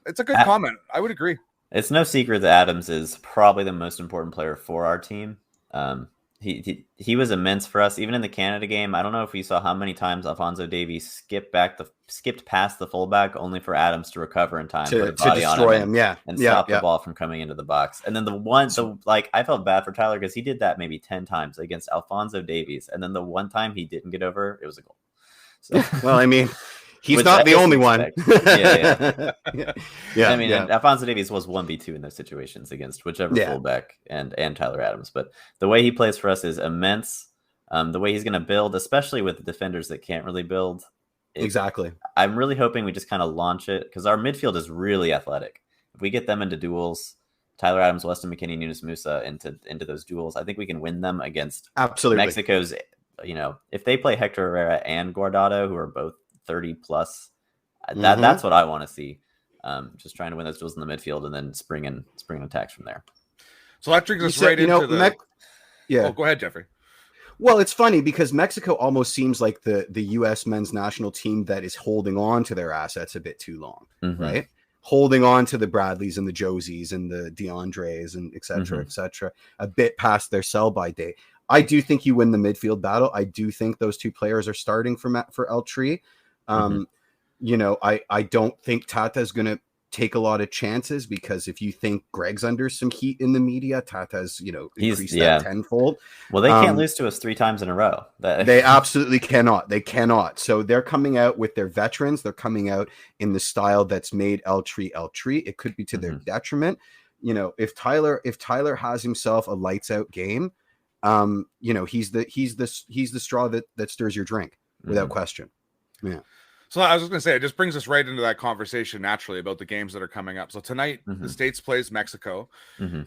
It's a good comment. I would agree. It's no secret that Adams is probably the most important player for our team. He was immense for us, even in the Canada game. I don't know if we saw how many times Alphonso Davies skipped past the fullback only for Adams to recover in time to destroy him, and stop the ball from coming into the box. And then I felt bad for Tyler because he did that maybe 10 times against Alphonso Davies, and then the one time he didn't get over, it was a goal. So, well, I mean, he's not the only one. I mean, Alphonso Davies was 1v2 in those situations against whichever fullback and Tyler Adams. But the way he plays for us is immense. The way he's going to build, especially with the defenders that can't really build. Exactly. I'm really hoping we just kind of launch it because our midfield is really athletic. If we get them into duels, Tyler Adams, Weston McKinney, and Yunus Musa into those duels. I think we can win them against Absolutely. Mexico's, if they play Hector Herrera and Guardado, who are both 30 plus, that's what I want to see. Just trying to win those duels in the midfield and then spring attacks from there. So that brings us right into the... Oh, go ahead, Jeffrey. Well, it's funny because Mexico almost seems like the U.S. men's national team that is holding on to their assets a bit too long, right? Holding on to the Bradleys and the Josies and the DeAndres and et cetera, a bit past their sell-by date. I do think you win the midfield battle. I do think those two players are starting for El Tri. I don't think Tata is going to take a lot of chances because if you think Greg's under some heat in the media, Tata's, increased that tenfold. Well, they can't lose to us 3 times in a row. They absolutely cannot. They cannot. So they're coming out with their veterans. They're coming out in the style that's made El Tri. It could be to their detriment. If Tyler has himself a lights out game, he's the straw that stirs your drink without question. Yeah. So I was just going to say, it just brings us right into that conversation naturally about the games that are coming up. So tonight, the States plays Mexico.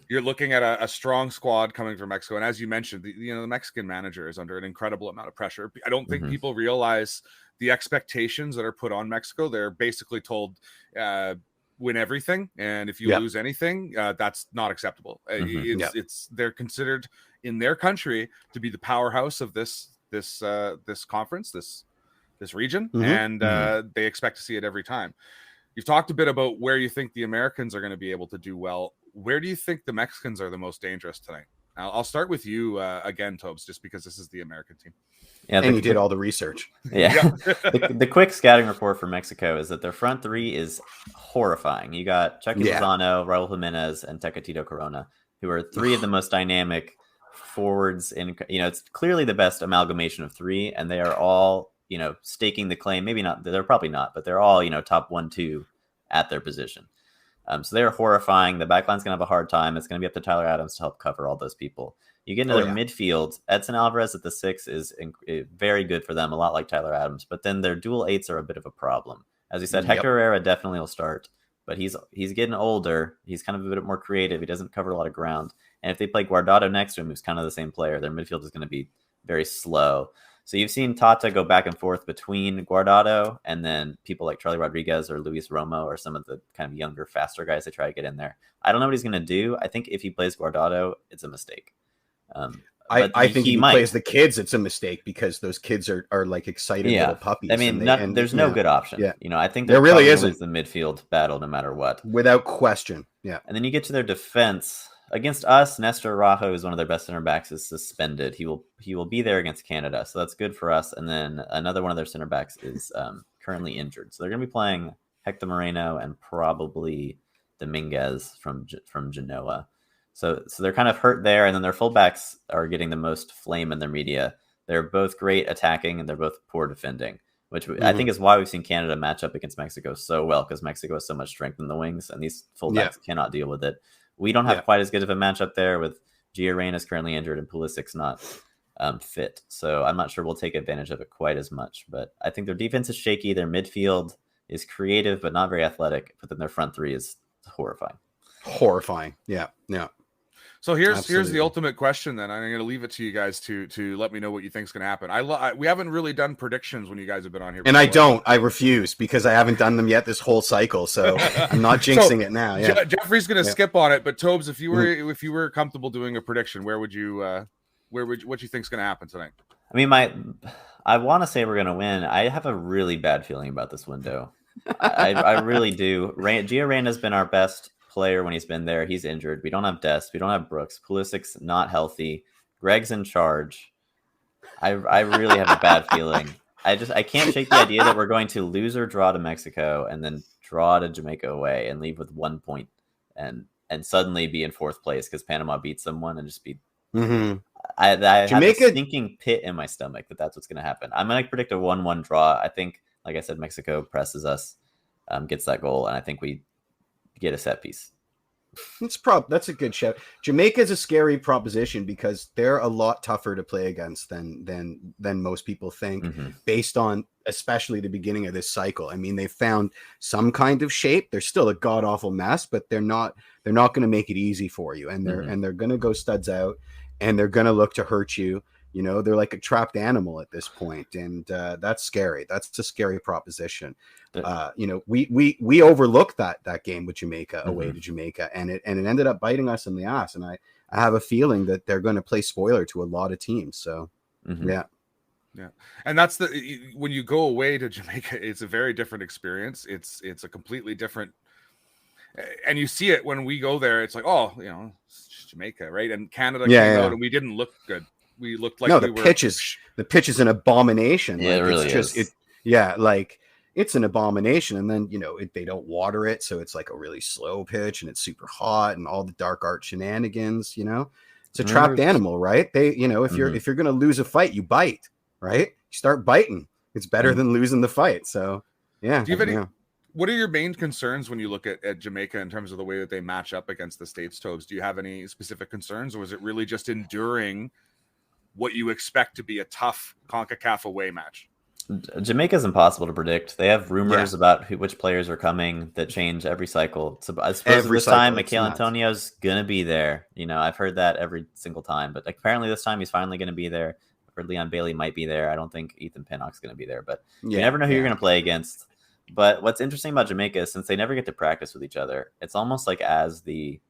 You're looking at a strong squad coming from Mexico. And as you mentioned, the Mexican manager is under an incredible amount of pressure. I don't think people realize the expectations that are put on Mexico. They're basically told, win everything. And if you lose anything, that's not acceptable. They're considered in their country to be the powerhouse of this conference, this region, and they expect to see it every time. You've talked a bit about where you think the Americans are going to be able to do well. Where do you think the Mexicans are the most dangerous tonight? I'll start with you again, Tobes, just because this is the American team. Yeah, and you did all the research. Yeah. The quick scouting report for Mexico is that their front 3 is horrifying. You got Chucky Lozano, Raul Jimenez, and Tecatito Corona, who are 3 of the most dynamic forwards. It's clearly the best amalgamation of 3, and they are all staking the claim. Maybe not. They're probably not, but they're all, top 1-2 at their position. So they're horrifying. The backline's going to have a hard time. It's going to be up to Tyler Adams to help cover all those people. You get into their midfield. Edson Alvarez at the 6 is very good for them, a lot like Tyler Adams. But then their dual 8s are a bit of a problem. As we said, Hector Herrera definitely will start, but he's getting older. He's kind of a bit more creative. He doesn't cover a lot of ground. And if they play Guardado next to him, who's kind of the same player, their midfield is going to be very slow. So you've seen Tata go back and forth between Guardado and then people like Charlie Rodriguez or Luis Romo or some of the kind of younger, faster guys that try to get in there. I don't know what he's going to do. I think if he plays Guardado, it's a mistake. I think if he plays the kids, it's a mistake because those kids are like excited little puppies. I mean, there's no good option. Yeah. I think there really isn't the midfield battle no matter what. Without question. Yeah. And then you get to their defense. Against us, Nestor Rajo is one of their best center backs, is suspended. He will be there against Canada, so that's good for us. And then another one of their center backs is currently injured. So they're going to be playing Hector Moreno and probably Dominguez from Genoa. So they're kind of hurt there, and then their fullbacks are getting the most flame in their media. They're both great attacking, and they're both poor defending, which I think is why we've seen Canada match up against Mexico so well, because Mexico has so much strength in the wings, and these fullbacks cannot deal with it. We don't have quite as good of a matchup there with Gio Reyna's currently injured and Pulisic's not fit. So I'm not sure we'll take advantage of it quite as much. But I think their defense is shaky. Their midfield is creative, but not very athletic. But then their front 3 is horrifying. Horrifying. Yeah. So here's the ultimate question. Then I'm going to leave it to you guys to let me know what you think is going to happen. We haven't really done predictions when you guys have been on here before. I refuse because I haven't done them yet this whole cycle. So I'm not jinxing it now. Yeah. Jeffrey's going to skip on it, but Tobes, if you were comfortable doing a prediction, what you think is going to happen tonight? I mean, I want to say we're going to win. I have a really bad feeling about this window. I really do. Gio Reyna's been our best player when he's been there. He's injured. We don't have Dest. We don't have Brooks. Pulisic's not healthy. Greg's in charge. I really have a bad feeling. I can't shake the idea that we're going to lose or draw to Mexico and then draw to Jamaica away and leave with 1 point and suddenly be in 4th place because Panama beat someone and just be. I have a stinking pit in my stomach that's what's going to happen. I'm going to predict a 1-1 draw. I think, like I said, Mexico presses us, gets that goal, and I think we get a set piece. That's a good shout. Jamaica is a scary proposition because they're a lot tougher to play against than most people think, based on especially the beginning of this cycle. I mean, they found some kind of shape. They're still a god awful mess, but they're not going to make it easy for you. And they're going to go studs out, and they're going to look to hurt you. You know, they're like a trapped animal at this point, and that's scary. That's a scary proposition. You know, we overlooked that game with Jamaica away to Jamaica, and it ended up biting us in the ass. And I have a feeling that they're going to play spoiler to a lot of teams. So yeah. And that's when you go away to Jamaica, it's a very different experience. It's a completely different, and you see it when we go there. It's like, oh, you know, it's Jamaica, right? And Canada came out, and we didn't look good. We looked like the pitch is an abomination. Yeah, like, it really is. Like it's an abomination. And then, you know, they don't water it, so it's like a really slow pitch, and it's super hot, and all the dark art shenanigans. You know, it's a trapped animal, right? They, you know, if you're going to lose a fight, you bite, right? You start biting. It's better than losing the fight. So yeah. Do you have any? What are your main concerns when you look at Jamaica in terms of the way that they match up against the States, Tobes? Do you have any specific concerns, or is it really just enduring what you expect to be a tough CONCACAF away match? Jamaica's impossible to predict. They have rumors about which players are coming that change every cycle. So I suppose this time Michail Antonio's gonna be there. You know, I've heard that every single time, but apparently this time he's finally gonna be there. I've heard Leon Bailey might be there. I don't think Ethan Pinnock's gonna be there, but you never know who you're gonna play against. But what's interesting about Jamaica is since they never get to practice with each other, it's almost like as the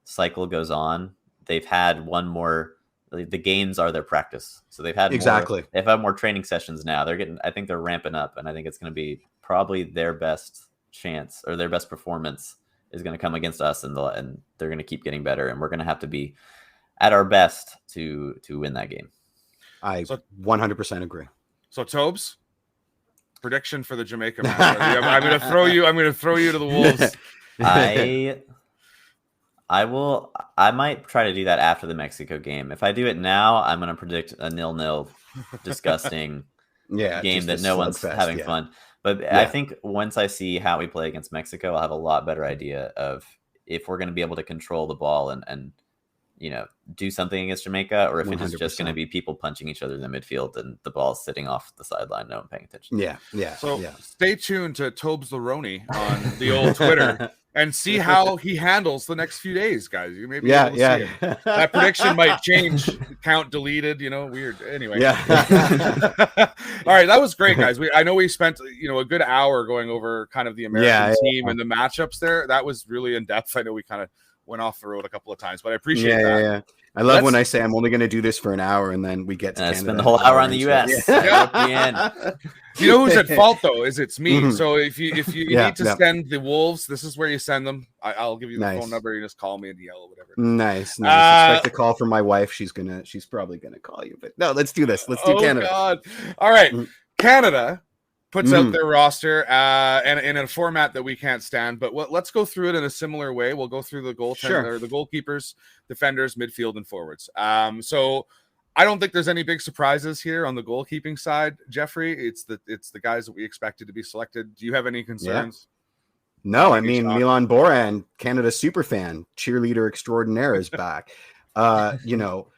cycle goes on, they've had one more. The games are their practice, so they've had they've had more training sessions now. I think they're ramping up, and I think it's going to be probably their best chance or their best performance is going to come against us, and they're going to keep getting better, and we're going to have to be at our best to win that game. I 100% agree. So Tobes, prediction for the Jamaica match. I'm going to throw you to the wolves. I might try to do that after the Mexico game. If I do it now, I'm going to predict a 0-0 disgusting game that no one's having fun. But I think once I see how we play against Mexico, I'll have a lot better idea of if we're going to be able to control the ball and you know, do something against Jamaica, or if 100%. It is just going to be people punching each other in the midfield and the ball's sitting off the sideline, no one paying attention. So stay tuned to TobesLeroney on the old Twitter and see how he handles the next few days, guys. You may be able to see it. That prediction might change. Count deleted, you know, weird. Anyway. All right, that was great, guys. I know we spent, you know, a good hour going over kind of the American team and the matchups there. That was really in depth. I know we kind of went off the road a couple of times, but I appreciate that. I love when I say I'm only going to do this for an hour, and then we get to Canada. Spend the whole hour on the U.S. At the end. You know who's at fault though? It's me. So if you need to send the wolves, this is where you send them. I'll give you the phone number. You just call me and yell or whatever. Nice. Expect a call from my wife. She's probably gonna call you. But no, let's do this. Let's do Canada. God. All right, Canada puts out their roster and in a format that we can't stand. But let's go through it in a similar way. We'll go through the or the goalkeepers, defenders, midfield, and forwards. So I don't think there's any big surprises here on the goalkeeping side, Jeffrey. It's the guys that we expected to be selected. Do you have any concerns? No, I mean Milan Boran, Canada superfan, cheerleader extraordinaire, is back. You know,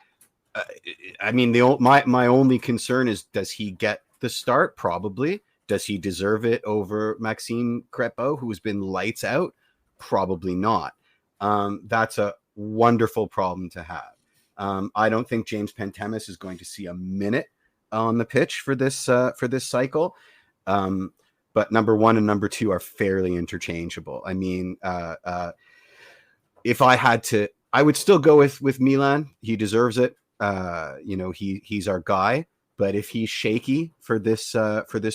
I mean my only concern is, does he get the start? Probably. Does he deserve it over Maxime Crépeau, who's been lights out? Probably not. That's a wonderful problem to have. I don't think James Pantemis is going to see a minute on the pitch for this cycle. But number one and number two are fairly interchangeable. I mean, if I had to, I would still go with Milan. He deserves it. You know, he's our guy. But if he's shaky for this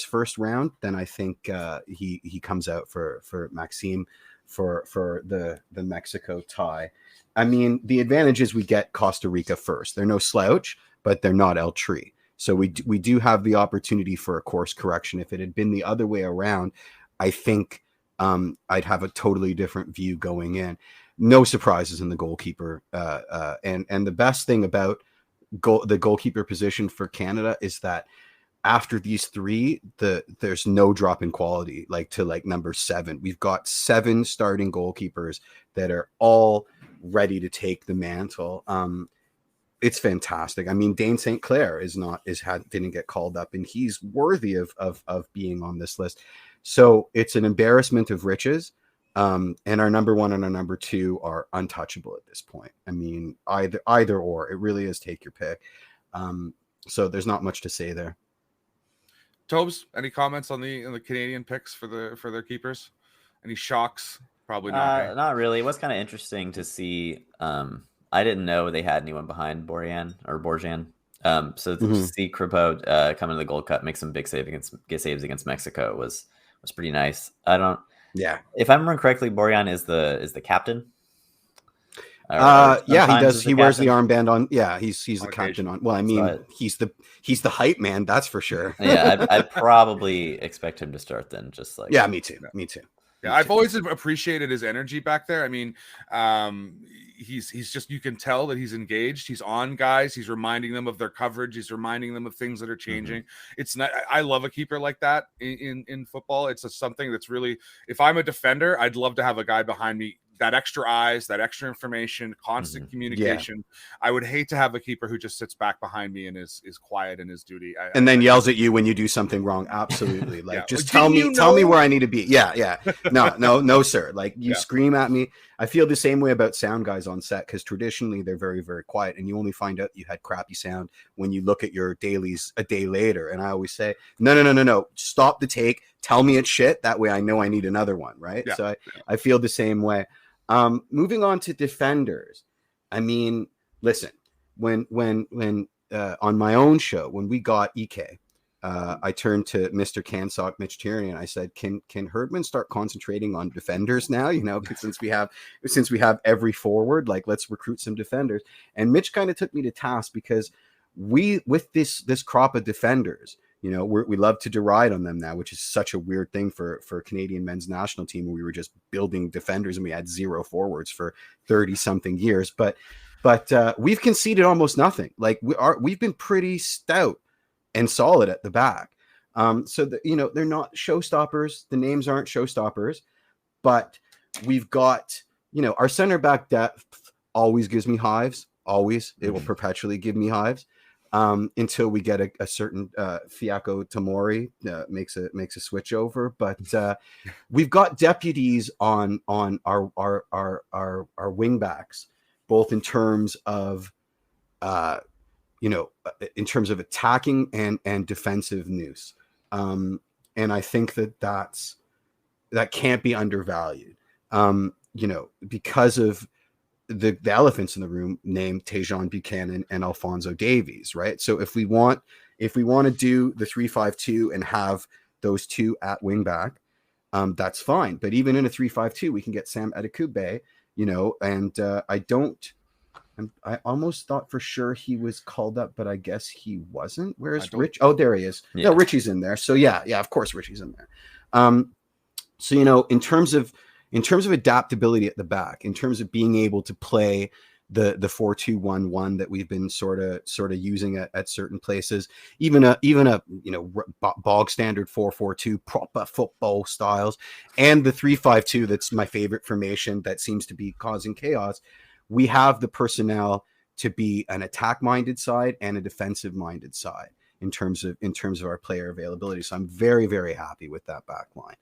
first round, then I think he comes out for Maxime for the Mexico tie. I mean, the advantage is we get Costa Rica first. They're no slouch, but they're not El Tri. So we do have the opportunity for a course correction. If it had been the other way around, I think I'd have a totally different view going in. No surprises in the goalkeeper. And the best thing about the goalkeeper position for Canada is that after these three, there's no drop in quality, to number 7. We've got 7 starting goalkeepers that are all ready to take the mantle. it's fantastic. I mean, Dane St. Clair didn't get called up, and he's worthy of being on this list. So it's an embarrassment of riches. And our number one and our number two are untouchable at this point. I mean, either or. It really is take your pick. So there's not much to say there. Tobes, any comments on the Canadian picks for their keepers? Any shocks? Probably not. Not really. It was kind of interesting to see. I didn't know they had anyone behind Borjan. So to see Kripo come into the Gold Cup, make some big saves against Mexico was pretty nice. Yeah. If I remember correctly, Borjan is the captain. Yeah, he does. He wears the armband on. Yeah, he's the captain on. Well, I mean, he's the hype man. That's for sure. Yeah, I'd probably expect him to start then. Just like me too. Yeah, I've always appreciated his energy back there. I mean, he's just, you can tell that he's engaged. He's on guys. He's reminding them of their coverage. He's reminding them of things that are changing. It's not. I love a keeper like that in football. It's something that's really. If I'm a defender, I'd love to have a guy behind me. That extra eyes, that extra information, constant communication. Yeah. I would hate to have a keeper who just sits back behind me and is quiet in his duty. And then yells at you when you do something wrong. Absolutely. Like, just tell me where I need to be. Yeah. No, sir. Like, you scream at me. I feel the same way about sound guys on set, because traditionally they're very, very quiet, and you only find out you had crappy sound when you look at your dailies a day later. And I always say, no. Stop the take. Tell me it's shit. That way I know I need another one. Right. Yeah. So I feel the same way. Moving on to defenders. I mean, listen, when on my own show, when we got EK, I turned to Mr. Cansock, Mitch Tierney, and I said, can Herdman start concentrating on defenders now? You know, since we have every forward, like, let's recruit some defenders. And Mitch kind of took me to task, because with this crop of defenders, you know, we love to deride on them now, which is such a weird thing for Canadian men's national team, where we were just building defenders and we had zero forwards for 30 something years. But we've conceded almost nothing. Like, we've been pretty stout and solid at the back. So they're not showstoppers. The names aren't showstoppers, but we've got, our center back depth always gives me hives. Always. It will perpetually give me hives. Until we get a certain Fiaco Tamori makes a switch over, but we've got deputies on our wing backs, both in terms of in terms of attacking and defensive nous, and I think that can't be undervalued, because of the elephants in the room named Tejon Buchanan and Alphonso Davies, right? So if we want to do the 3-5-2 and have those two at wing back, that's fine. But even in a 3-5-2, we can get Sam Adekugbe, and I almost thought for sure he was called up, but I guess he wasn't. Where's Rich? Oh, there he is. Yeah. No, Richie's in there. So yeah, of course Richie's in there. So in terms of adaptability at the back, in terms of being able to play the 4-2-1-1 that we've been sort of using at certain places, even a bog standard 4-4-2 proper football styles, and the 3-5-2 that's my favorite formation that seems to be causing chaos, we have the personnel to be an attack minded side and a defensive minded side in terms of our player availability. So I'm very, very happy with that back line.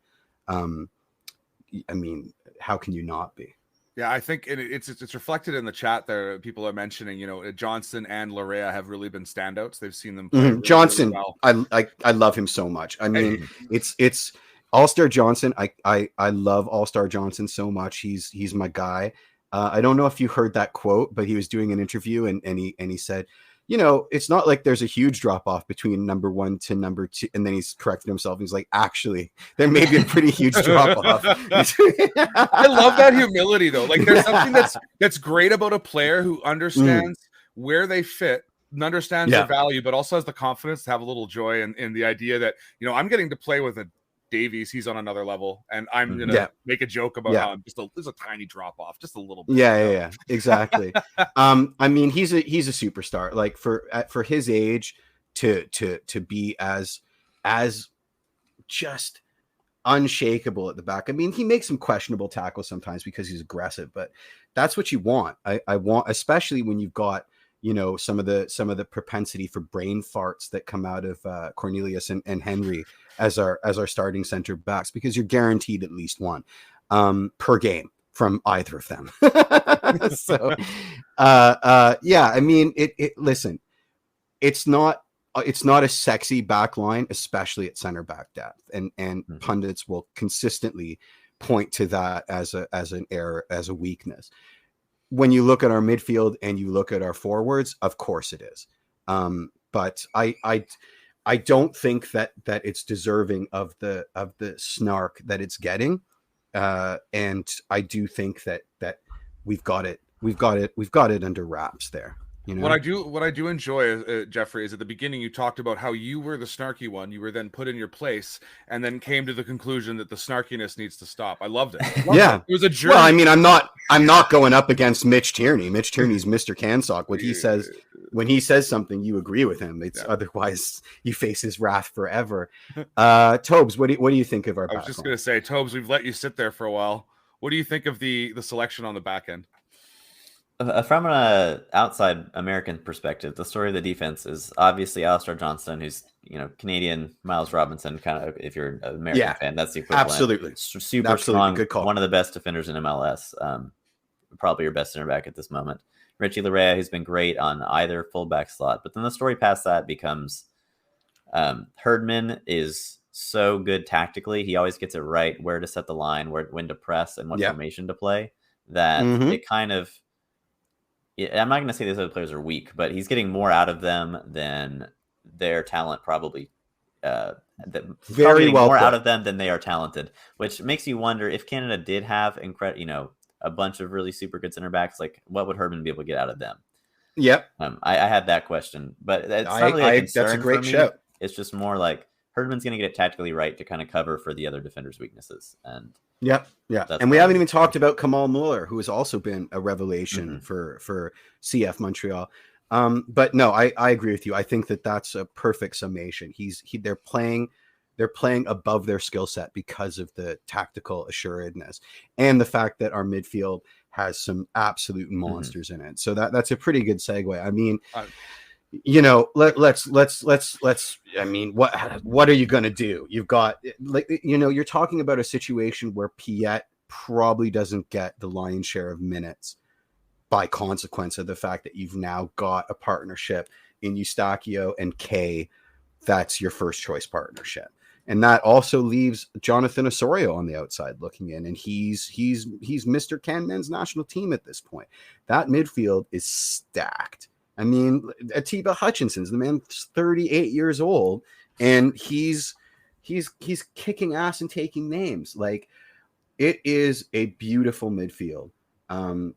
I mean, how can you not be? Yeah, I think it's reflected in the chat there. People are mentioning, Johnson and Larea have really been standouts. They've seen them play really, Johnson, really well. I love him so much. I mean, it's All-Star Johnson. I love All-Star Johnson so much. He's my guy. I don't know if you heard that quote, but he was doing an interview and he said, it's not like there's a huge drop off between number 1 to number 2. And then he's corrected himself. He's like, actually, there may be a pretty huge drop off. I love that humility, though. Like, there's something that's great about a player who understands where they fit and understands their value, but also has the confidence to have a little joy in the idea that, I'm getting to play with a Davies. He's on another level, and I'm gonna make a joke about how there's a tiny drop off, just a little bit. Yeah, exactly. I mean, he's a superstar. Like, for his age to be as just unshakable at the back. I mean, he makes some questionable tackles sometimes because he's aggressive, but that's what you want. I want, especially when you've got some of the propensity for brain farts that come out of Cornelius and Henry as our starting center backs, because you're guaranteed at least one per game from either of them. So yeah, I mean, listen, it's not a sexy back line, especially at center back depth, and pundits will consistently point to that as an error, as a weakness. When you look at our midfield and you look at our forwards, of course it is. But I don't think that it's deserving of the snark that it's getting. And I do think that we've got it under wraps there. What I do enjoy, Jeffrey, is at the beginning you talked about how you were the snarky one. You were then put in your place, and then came to the conclusion that the snarkiness needs to stop. I loved it. It was a journey. Well, I mean, I'm not going up against Mitch Tierney. Mitch Tierney's Mr. Cansock. When he says something, you agree with him. Otherwise you face his wrath forever. Tobes, what do you think of our? I was just going to say, Tobes, we've let you sit there for a while. What do you think of the selection on the back end? From an outside American perspective, the story of the defense is obviously Alistair Johnston, who's Canadian Miles Robinson. Kind of, if you're an American fan, that's the equivalent. Absolutely, super strong. Good call. One of the best defenders in MLS. Probably your best center back at this moment. Richie Larea, who's been great on either fullback slot. But then the story past that becomes Herdman is so good tactically. He always gets it right, where to set the line, when to press, and what formation to play. That it kind of. I'm not going to say these other players are weak, but he's getting more out of them than their talent probably. More out of them than they are talented, which makes you wonder if Canada did have a bunch of really super good center backs, like what would Herdman be able to get out of them? Yep. I had that question, but it's not really a concern. That's a great for me. show. It's just more like Herdman's going to get it tactically right to kind of cover for the other defenders' weaknesses. And yeah. And we haven't even talked about Kamal Muller, who has also been a revelation for CF Montreal. But no, I agree with you. I think that's a perfect summation. They're playing above their skill set because of the tactical assuredness and the fact that our midfield has some absolute monsters in it. So that's a pretty good segue. I mean, let's I mean, what are you going to do? You've got, you're talking about a situation where Piet probably doesn't get the lion's share of minutes by consequence of the fact that you've now got a partnership in Eustachio and Kay. That's your first choice partnership. And that also leaves Jonathan Osorio on the outside looking in, and he's Mr. CANMNT's national team at this point. That midfield is stacked. I mean, Atiba Hutchinson's the man's 38 years old, and he's kicking ass and taking names. Like, it is a beautiful midfield. Sam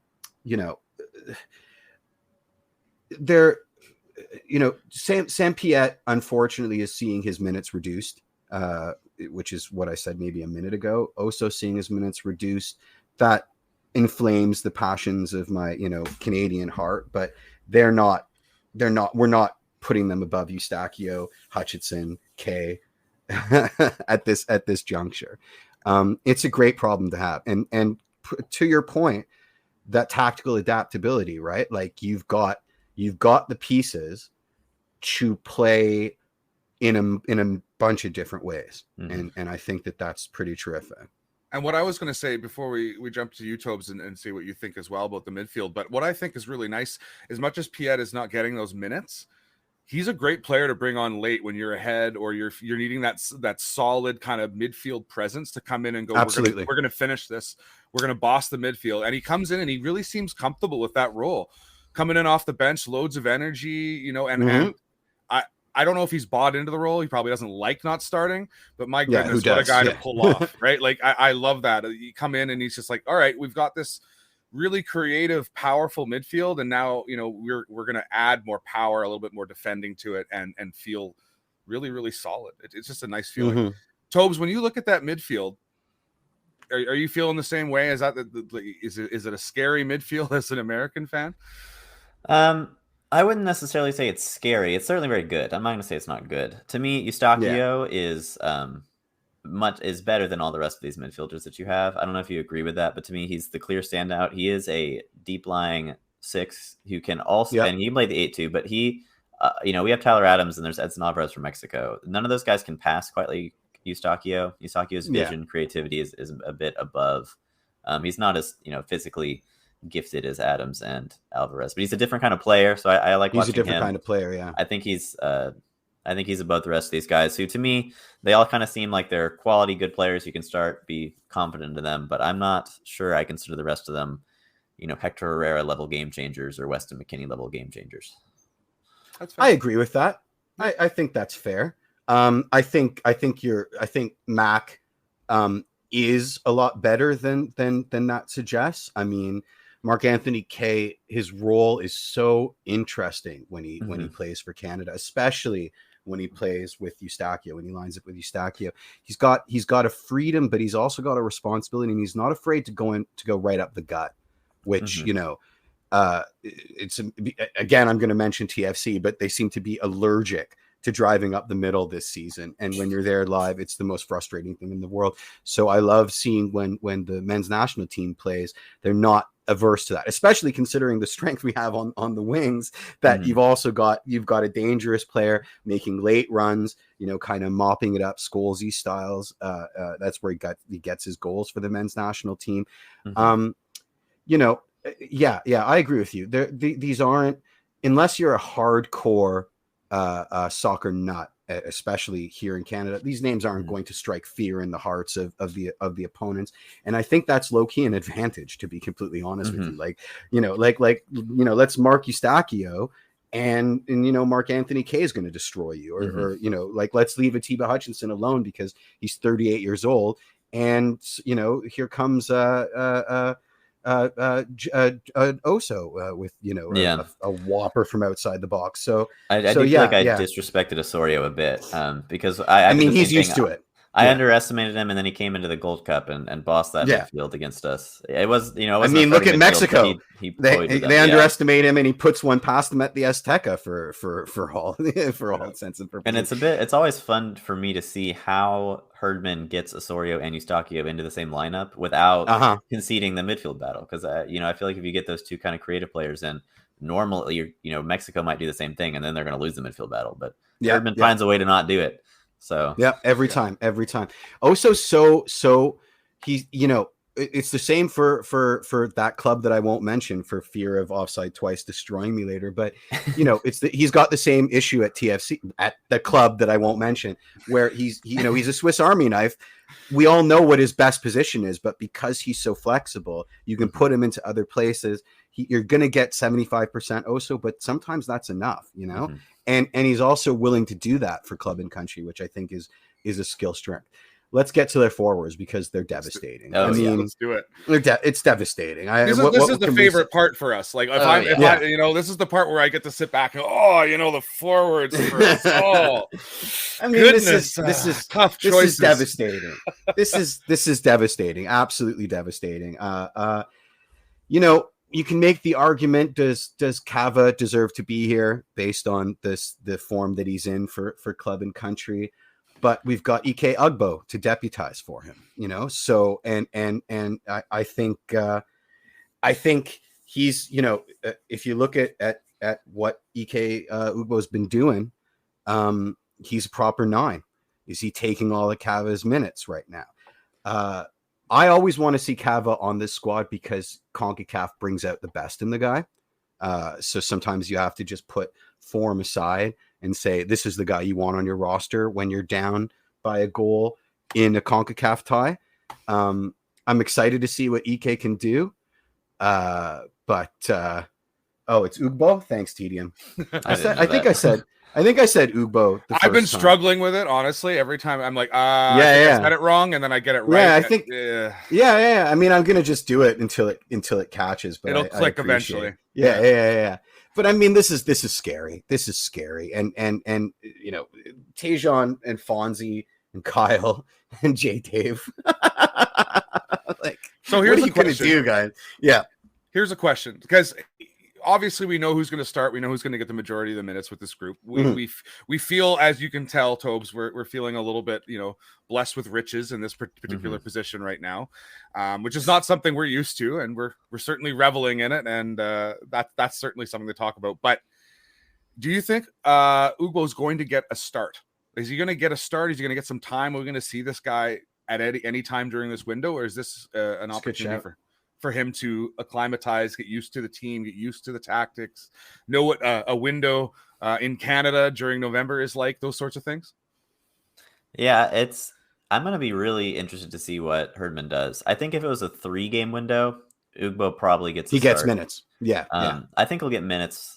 Piet unfortunately is seeing his minutes reduced, which is what I said maybe a minute ago. Oso seeing his minutes reduced, that inflames the passions of my Canadian heart, but we're not putting them above Eustachio, Hutchinson, Kay at this juncture. It's a great problem to have, and to your point, that tactical adaptability, right? Like, you've got the pieces to play in a bunch of different ways, and I think that's pretty terrific. And what I was going to say before we jump to you, Tobes, and see what you think as well about the midfield, but what I think is really nice, as much as Piet is not getting those minutes, he's a great player to bring on late when you're ahead or you're needing that solid kind of midfield presence to come in and go, absolutely, we're going to finish this. We're going to boss the midfield. And he comes in and he really seems comfortable with that role. Coming in off the bench, loads of energy, and I don't know if he's bought into the role. He probably doesn't like not starting, but my goodness, what a guy to pull off, right? Like, I love that. You come in and he's just like, all right, we've got this really creative, powerful midfield, and now we're going to add more power, a little bit more defending to it, and feel really, really solid. It's just a nice feeling. Tobes, when you look at that midfield, are you feeling the same way? Is it a scary midfield as an American fan? I wouldn't necessarily say it's scary. It's certainly very good. I'm not going to say it's not good. To me, Eustachio is better than all the rest of these midfielders that you have. I don't know if you agree with that, but to me, he's the clear standout. He is a deep-lying 6 who can also, and he can play the 8 too, but he, we have Tyler Adams and there's Edson Alvarez from Mexico. None of those guys can pass quite like Eustachio. Eustachio's vision, creativity is a bit above. He's not as, physically gifted as Adams and Alvarez, but he's a different kind of player. So I like watching him. He's a different kind of player. Yeah. I think he's above the rest of these guys who, to me, they all kind of seem like they're quality, good players. You can be confident in them, but I'm not sure I consider the rest of them, Hector Herrera level game changers or Weston McKennie level game changers. That's fair. I agree with that. I think that's fair. I think Mac is a lot better than that suggests. I mean, Mark Anthony Kaye, his role is so interesting when he plays for Canada, especially when he plays with Eustachio, when he lines up with Eustachio. He's got a freedom, but he's also got a responsibility, and he's not afraid to go right up the gut, which it's again, I'm going to mention TFC, but they seem to be allergic to driving up the middle this season. And when you're there live, it's the most frustrating thing in the world. So I love seeing when the men's national team plays, they're not averse to that, especially considering the strength we have on the wings, that you've got a dangerous player making late runs, kind of mopping it up Scholesy styles. That's where he gets his goals for the men's national team. I agree with you. These aren't, unless you're a hardcore soccer nut, especially here in Canada, these names aren't going to strike fear in the hearts of the opponents, and I think that's low key an advantage, to be completely honest with you. Let's mark Eustachio, and Mark Anthony Kaye is going to destroy you, or let's leave Atiba Hutchinson alone because he's 38 years old, and here comes Oso with a whopper from outside the box. So I feel like I disrespected Osorio a bit because I mean he's used to it. I underestimated him, and then he came into the Gold Cup and bossed that midfield against us. It was, I mean, look at Mexico. They underestimate him, and he puts one past them at the Azteca for all sense and purpose. And it's always fun for me to see how Herdman gets Osorio and Eustachio into the same lineup without conceding the midfield battle. Because I feel like if you get those two kind of creative players in, normally Mexico might do the same thing, and then they're going to lose the midfield battle. But Herdman finds a way to not do it. So every time. Also, so he's it's the same for that club that I won't mention for fear of Offside Twice destroying me later. But he's got the same issue at TFC, at the club that I won't mention, where he's a Swiss Army knife. We all know what his best position is, but because he's so flexible, you can put him into other places. You're going to get 75% Oso, but sometimes that's enough, And he's also willing to do that for club and country, which I think is a skill strength. Let's get to their forwards because they're devastating. Let's do it. It's devastating. This is the favorite part for us. Like this is the part where I get to sit back and the forwards for us all. I mean, this is tough choices. This is devastating. this is devastating. Absolutely devastating. You can make the argument, does Cava deserve to be here based on the form that he's in for club and country? But we've got Ike Ugbo to deputize for him, So and I think he's if you look at what Ike Ugbo's been doing, he's a proper 9. Is he taking all of Cava's minutes right now? I always want to see Cava on this squad because CONCACAF brings out the best in the guy. So sometimes you have to just put form aside and say, this is the guy you want on your roster when you're down by a goal in a CONCACAF tie. I'm excited to see what Ike can do. It's Ugbo. Thanks, Tedium. I think I said Ugbo. I've been struggling with it, honestly. Every time I'm like, I said it wrong, and then I get it right. Yeah, I think. Yeah. I mean, I'm gonna just do it until it catches, but it'll click eventually. Yeah. But I mean, this is scary. This is scary, and Tejan and Fonzie and Kyle and J Dave. So here's what are you gonna do, guys? Yeah. Here's a question, because obviously we know who's going to start. We know who's going to get the majority of the minutes with this group. We feel, as you can tell, Tobes, we're feeling a little bit, blessed with riches in this particular position right now, which is not something we're used to, and we're certainly reveling in it, and that's certainly something to talk about. But do you think Ugbo's going to get a start? Is he going to get a start? Is he going to get some time? Are we going to see this guy at any time during this window, or is this an opportunity for him to acclimatize, get used to the team, get used to the tactics, know what a window in Canada during November is like, those sorts of things? Yeah, I'm going to be really interested to see what Herdman does. I think if it was a 3-game window, Ugbo probably gets minutes. Yeah. I think he'll get minutes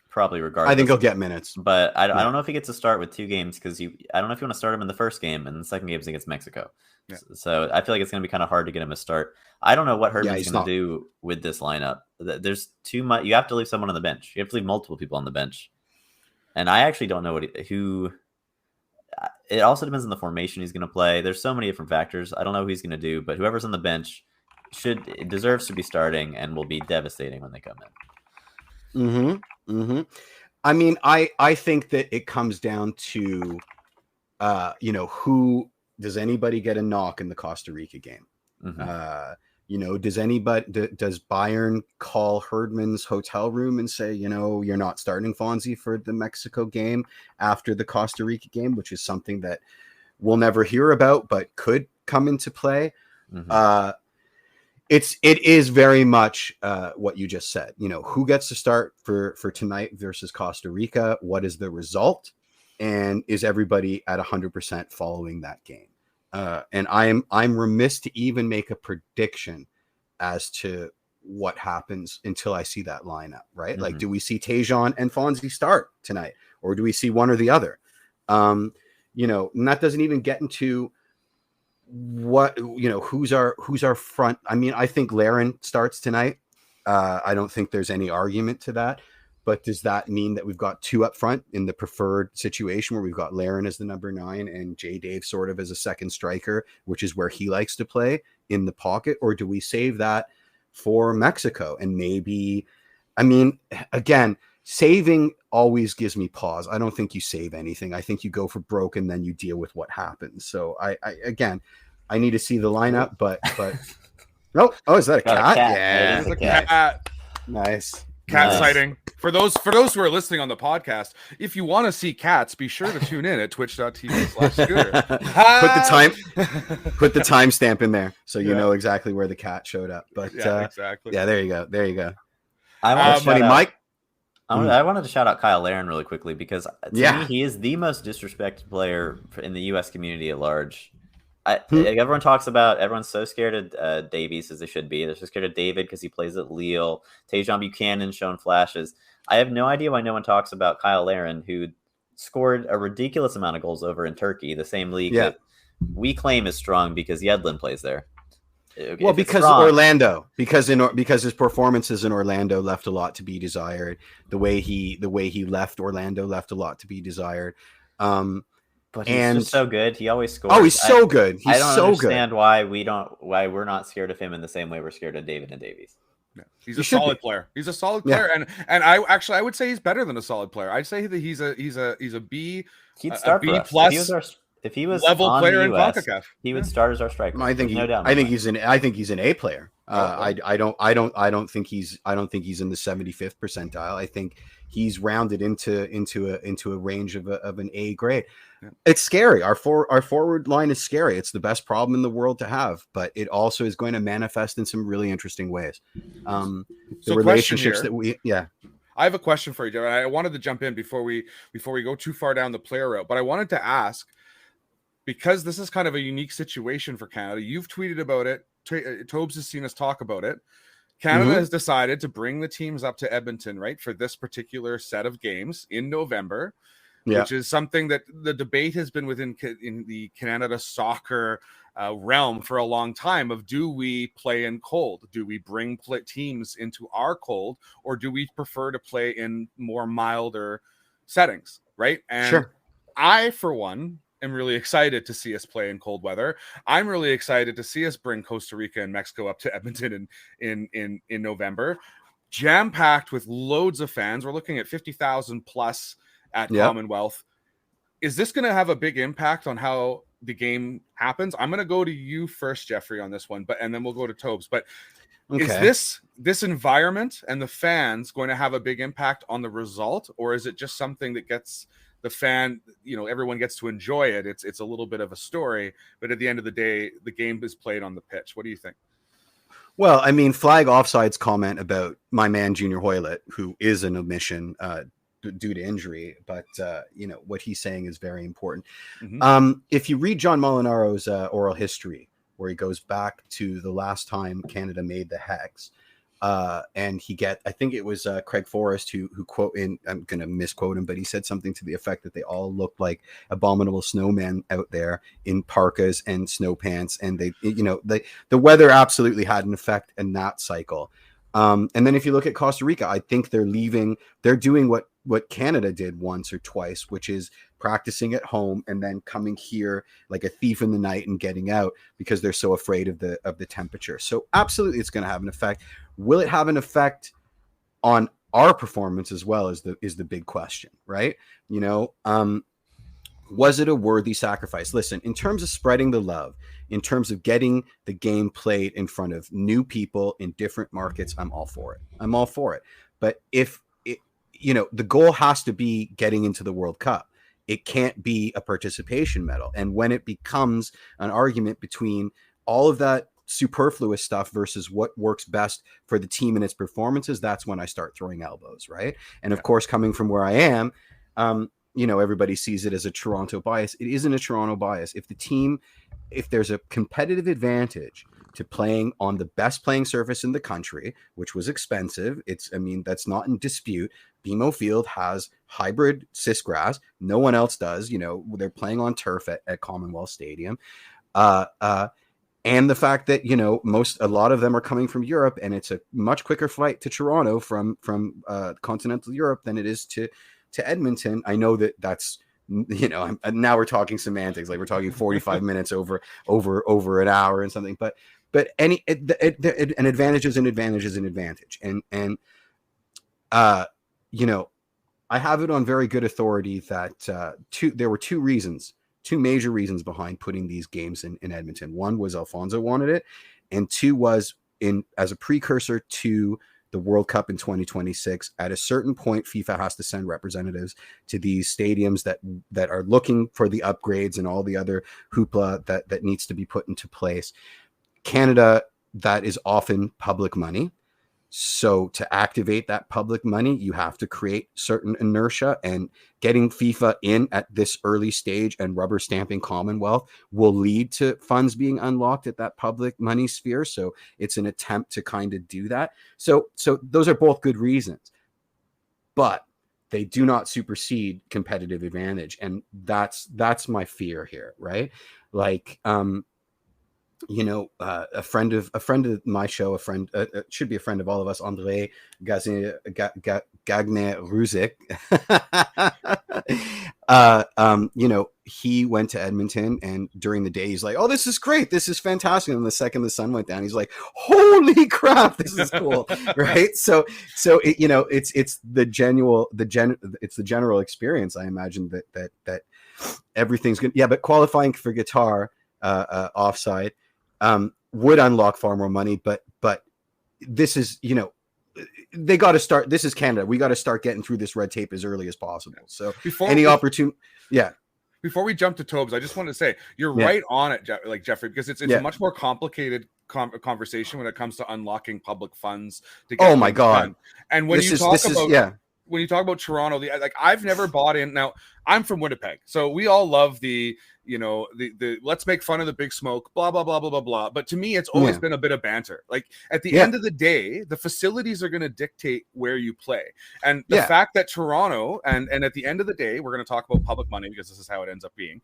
probably regardless. I think he'll get minutes. But I don't know if he gets to start with 2 games, because I don't know if you want to start him in the first game, and the second game is against Mexico. Yeah. So I feel like it's going to be kind of hard to get him a start. I don't know what Herdman's going to do with this lineup. There's too much. You have to leave someone on the bench. You have to leave multiple people on the bench. And I actually don't know who. It also depends on the formation he's going to play. There's so many different factors. I don't know who he's going to do, but whoever's on the bench deserves to be starting and will be devastating when they come in. I mean, I think that it comes down to, who does anybody get a knock in the Costa Rica game? Does Bayern call Herdman's hotel room and say, you're not starting Fonzie for the Mexico game after the Costa Rica game, which is something that we'll never hear about, but could come into play. It is very much what you just said. Who gets to start for tonight versus Costa Rica? What is the result? And is everybody at 100% following that game? And I'm remiss to even make a prediction as to what happens until I see that lineup, right? Like, do we see Tejan and Fonzie start tonight, or do we see one or the other? And that doesn't even get into what, who's our front. I mean, I think Laren starts tonight. I don't think there's any argument to that. But does that mean that we've got 2 up front in the preferred situation where we've got Laren as the number 9 and J. Dave sort of as a second striker, which is where he likes to play in the pocket? Or do we save that for Mexico? And maybe, I mean, again, saving always gives me pause. I don't think you save anything. I think you go for broke and then you deal with what happens. So I need to see the lineup, but oh, is that a cat? Yeah, it's a cat. Nice. Cat sighting. For those who are listening on the podcast, if you want to see cats, be sure to tune in at twitch.tv/scooter. Put the timestamp in there so you know exactly where the cat showed up. But exactly. Yeah, there you go. Mike. I wanted to shout out Kyle Laren really quickly, because to me, he is the most disrespected player in the U.S. community at large. Everyone's so scared of Davies, as they should be. They're so scared of David because he plays at Lille. Tejan Buchanan's shown flashes. I have no idea why no one talks about Kyle Laren, who scored a ridiculous amount of goals over in Turkey, the same league that we claim is strong because Yedlin plays there. Well, because Orlando, because his performances in Orlando left a lot to be desired. The way he left Orlando left a lot to be desired. But he's just so good. He always scores. Oh, he's so good. I don't understand why we're not scared of him in the same way we're scared of David and Davies. Yeah. He's a solid player. He's a solid player, and I would say he's better than a solid player. I'd say that he's a B. He'd start B for us. plus. If he was level on player the in US, CONCACAF, he would start as our striker. I think he's an A player. I don't think he's in the 75th percentile. I think he's rounded into a range of an A grade. Yeah. It's scary. Our forward line is scary. It's the best problem in the world to have, but it also is going to manifest in some really interesting ways. The relationships that I have a question for you, Jeff. I wanted to jump in before we go too far down the player route, but I wanted to ask, because this is kind of a unique situation for Canada. You've tweeted about it. Tobes has seen us talk about it. Canada has decided to bring the teams up to Edmonton, right, for this particular set of games in November, which is something that the debate has been in the Canada soccer realm for a long time of, do we play in cold? Do we bring teams into our cold, or do we prefer to play in more milder settings, right? And I, for one, am really excited to see us play in cold weather. I'm really excited to see us bring Costa Rica and Mexico up to Edmonton in November. jam-packed with loads of fans. We're looking at 50,000 plus at Commonwealth. Is this going to have a big impact on how the game happens? I'm going to go to you first, Jeffrey, on this one, and then we'll go to Tobes. But is this environment and the fans going to have a big impact on the result, or is it just something that gets the fan, everyone gets to enjoy it? It's a little bit of a story, but at the end of the day, the game is played on the pitch. What do you think? Well, I mean, Flag Offside's comment about my man Junior Hoylett, who is an omission due to injury, but what he's saying is very important. If you read John Molinaro's oral history, where he goes back to the last time Canada made the Hex, and I think it was Craig Forrest who quote in, I'm going to misquote him, but he said something to the effect that they all looked like abominable snowmen out there in parkas and snow pants, and the weather absolutely had an effect in that cycle. And then if you look at Costa Rica, I think they're doing what Canada did once or twice, which is practicing at home and then coming here like a thief in the night and getting out because they're so afraid of the temperature. So absolutely, it's going to have an effect. Will it have an effect on our performance as well is the big question, right? Was it a worthy sacrifice? Listen, in terms of spreading the love, in terms of getting the game played in front of new people in different markets, I'm all for it. But if the goal has to be getting into the World Cup. It can't be a participation medal. And when it becomes an argument between all of that superfluous stuff versus what works best for the team and its performances, that's when I start throwing elbows, right? And of course, coming from where I am, everybody sees it as a Toronto bias. It isn't a Toronto bias. If there's a competitive advantage to playing on the best playing surface in the country, which was expensive, that's not in dispute. BMO Field has hybrid cis grass. No one else does. They're playing on turf at Commonwealth Stadium. And the fact that, a lot of them are coming from Europe, and it's a much quicker flight to Toronto from continental Europe than it is to Edmonton. I know that's, now we're talking semantics, like we're talking 45 minutes over an hour and something, but an advantage is an advantage is an advantage. And I have it on very good authority that there were two major reasons behind putting these games in Edmonton. One was Alfonso wanted it, and two was as a precursor to the World Cup in 2026. At a certain point, FIFA has to send representatives to these stadiums that are looking for the upgrades and all the other hoopla that needs to be put into place. Canada, that is often public money. So to activate that public money, you have to create certain inertia, and getting FIFA in at this early stage and rubber stamping Commonwealth will lead to funds being unlocked at that public money sphere. So it's an attempt to kind of do that. So those are both good reasons, but they do not supersede competitive advantage. And that's my fear here, right? Like, a friend of my show, should be a friend of all of us, André Gagné-Ruzik. He went to Edmonton, and during the day he's like, "Oh, this is great, this is fantastic." And the second the sun went down, he's like, "Holy crap, this is cool!" Right? So it's the general experience. I imagine that everything's good. Yeah, but qualifying for guitar offside would unlock far more money, but this is, they got to start. This is Canada. We got to start getting through this red tape as early as possible. So opportunity, Before we jump to Tobes, I just want to say you're right on it, Jeffrey, because it's a much more complicated conversation when it comes to unlocking public funds to get. Oh my God! Done. And when you talk about Toronto, I've never bought in. Now I'm from Winnipeg, so we all love the let's make fun of the big smoke, blah blah blah blah blah blah. But to me, it's always been a bit of banter. Like at the end of the day, the facilities are going to dictate where you play, and the fact that Toronto and at the end of the day, we're going to talk about public money because this is how it ends up being.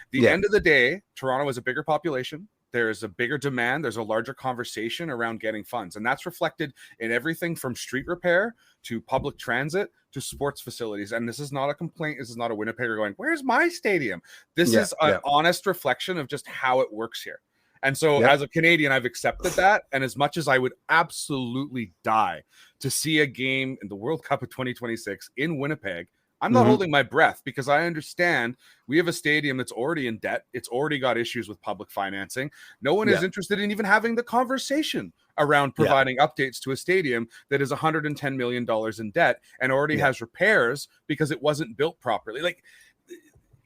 The end of the day, Toronto is a bigger population. There's a bigger demand. There's a larger conversation around getting funds. And that's reflected in everything from street repair to public transit to sports facilities. And this is not a complaint. This is not a Winnipegger going, "Where's my stadium?" This is an honest reflection of just how it works here. And so Yep. as a Canadian, I've accepted that. And as much as I would absolutely die to see a game in the World Cup of 2026 in Winnipeg, I'm not holding my breath, because I understand we have a stadium that's already in debt. It's already got issues with public financing. No one is interested in even having the conversation around providing updates to a stadium that is $110 million in debt and already has repairs because it wasn't built properly. Like,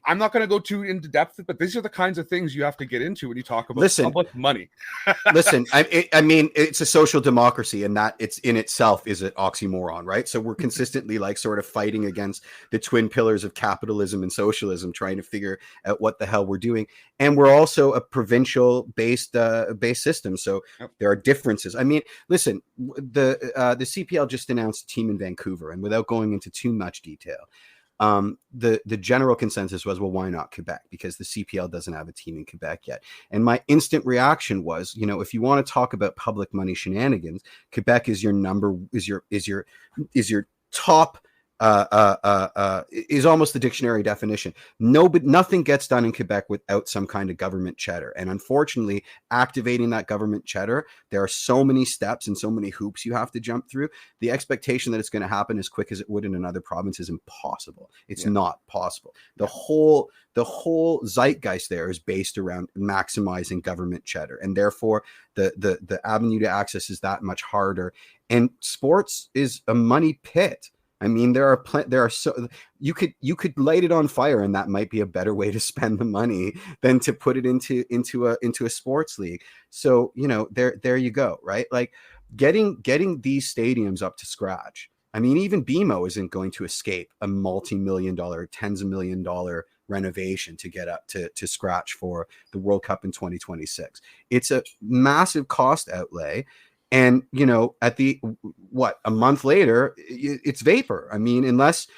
I'm not going to go too into depth, but these are the kinds of things you have to get into when you talk about public money. Listen, I mean, it's a social democracy, and that it's in itself is an oxymoron, right? So we're consistently like sort of fighting against the twin pillars of capitalism and socialism, trying to figure out what the hell we're doing. And we're also a provincial based system, so there are differences. I mean, listen, the CPL just announced a team in Vancouver, and without going into too much detail, the general consensus was, well, why not Quebec? Because the CPL doesn't have a team in Quebec yet. And my instant reaction was, you know, if you want to talk about public money shenanigans, Quebec is your top is almost the dictionary definition. But nothing gets done in Quebec without some kind of government cheddar. And unfortunately, activating that government cheddar, there are so many steps and so many hoops you have to jump through. The expectation that it's going to happen as quick as it would in another province is impossible. It's not possible. The whole zeitgeist there is based around maximizing government cheddar, and therefore the avenue to access is that much harder. And sports is a money pit. I mean, there are so you could light it on fire, and that might be a better way to spend the money than to put it into a sports league. So, you know, there you go, right? Like getting these stadiums up to scratch. I mean, even BMO isn't going to escape a multi-million-dollar, tens of $million renovation to get up to scratch for the World Cup in 2026. It's a massive cost outlay. And, you know, at a month later, it's vapor. I mean, unless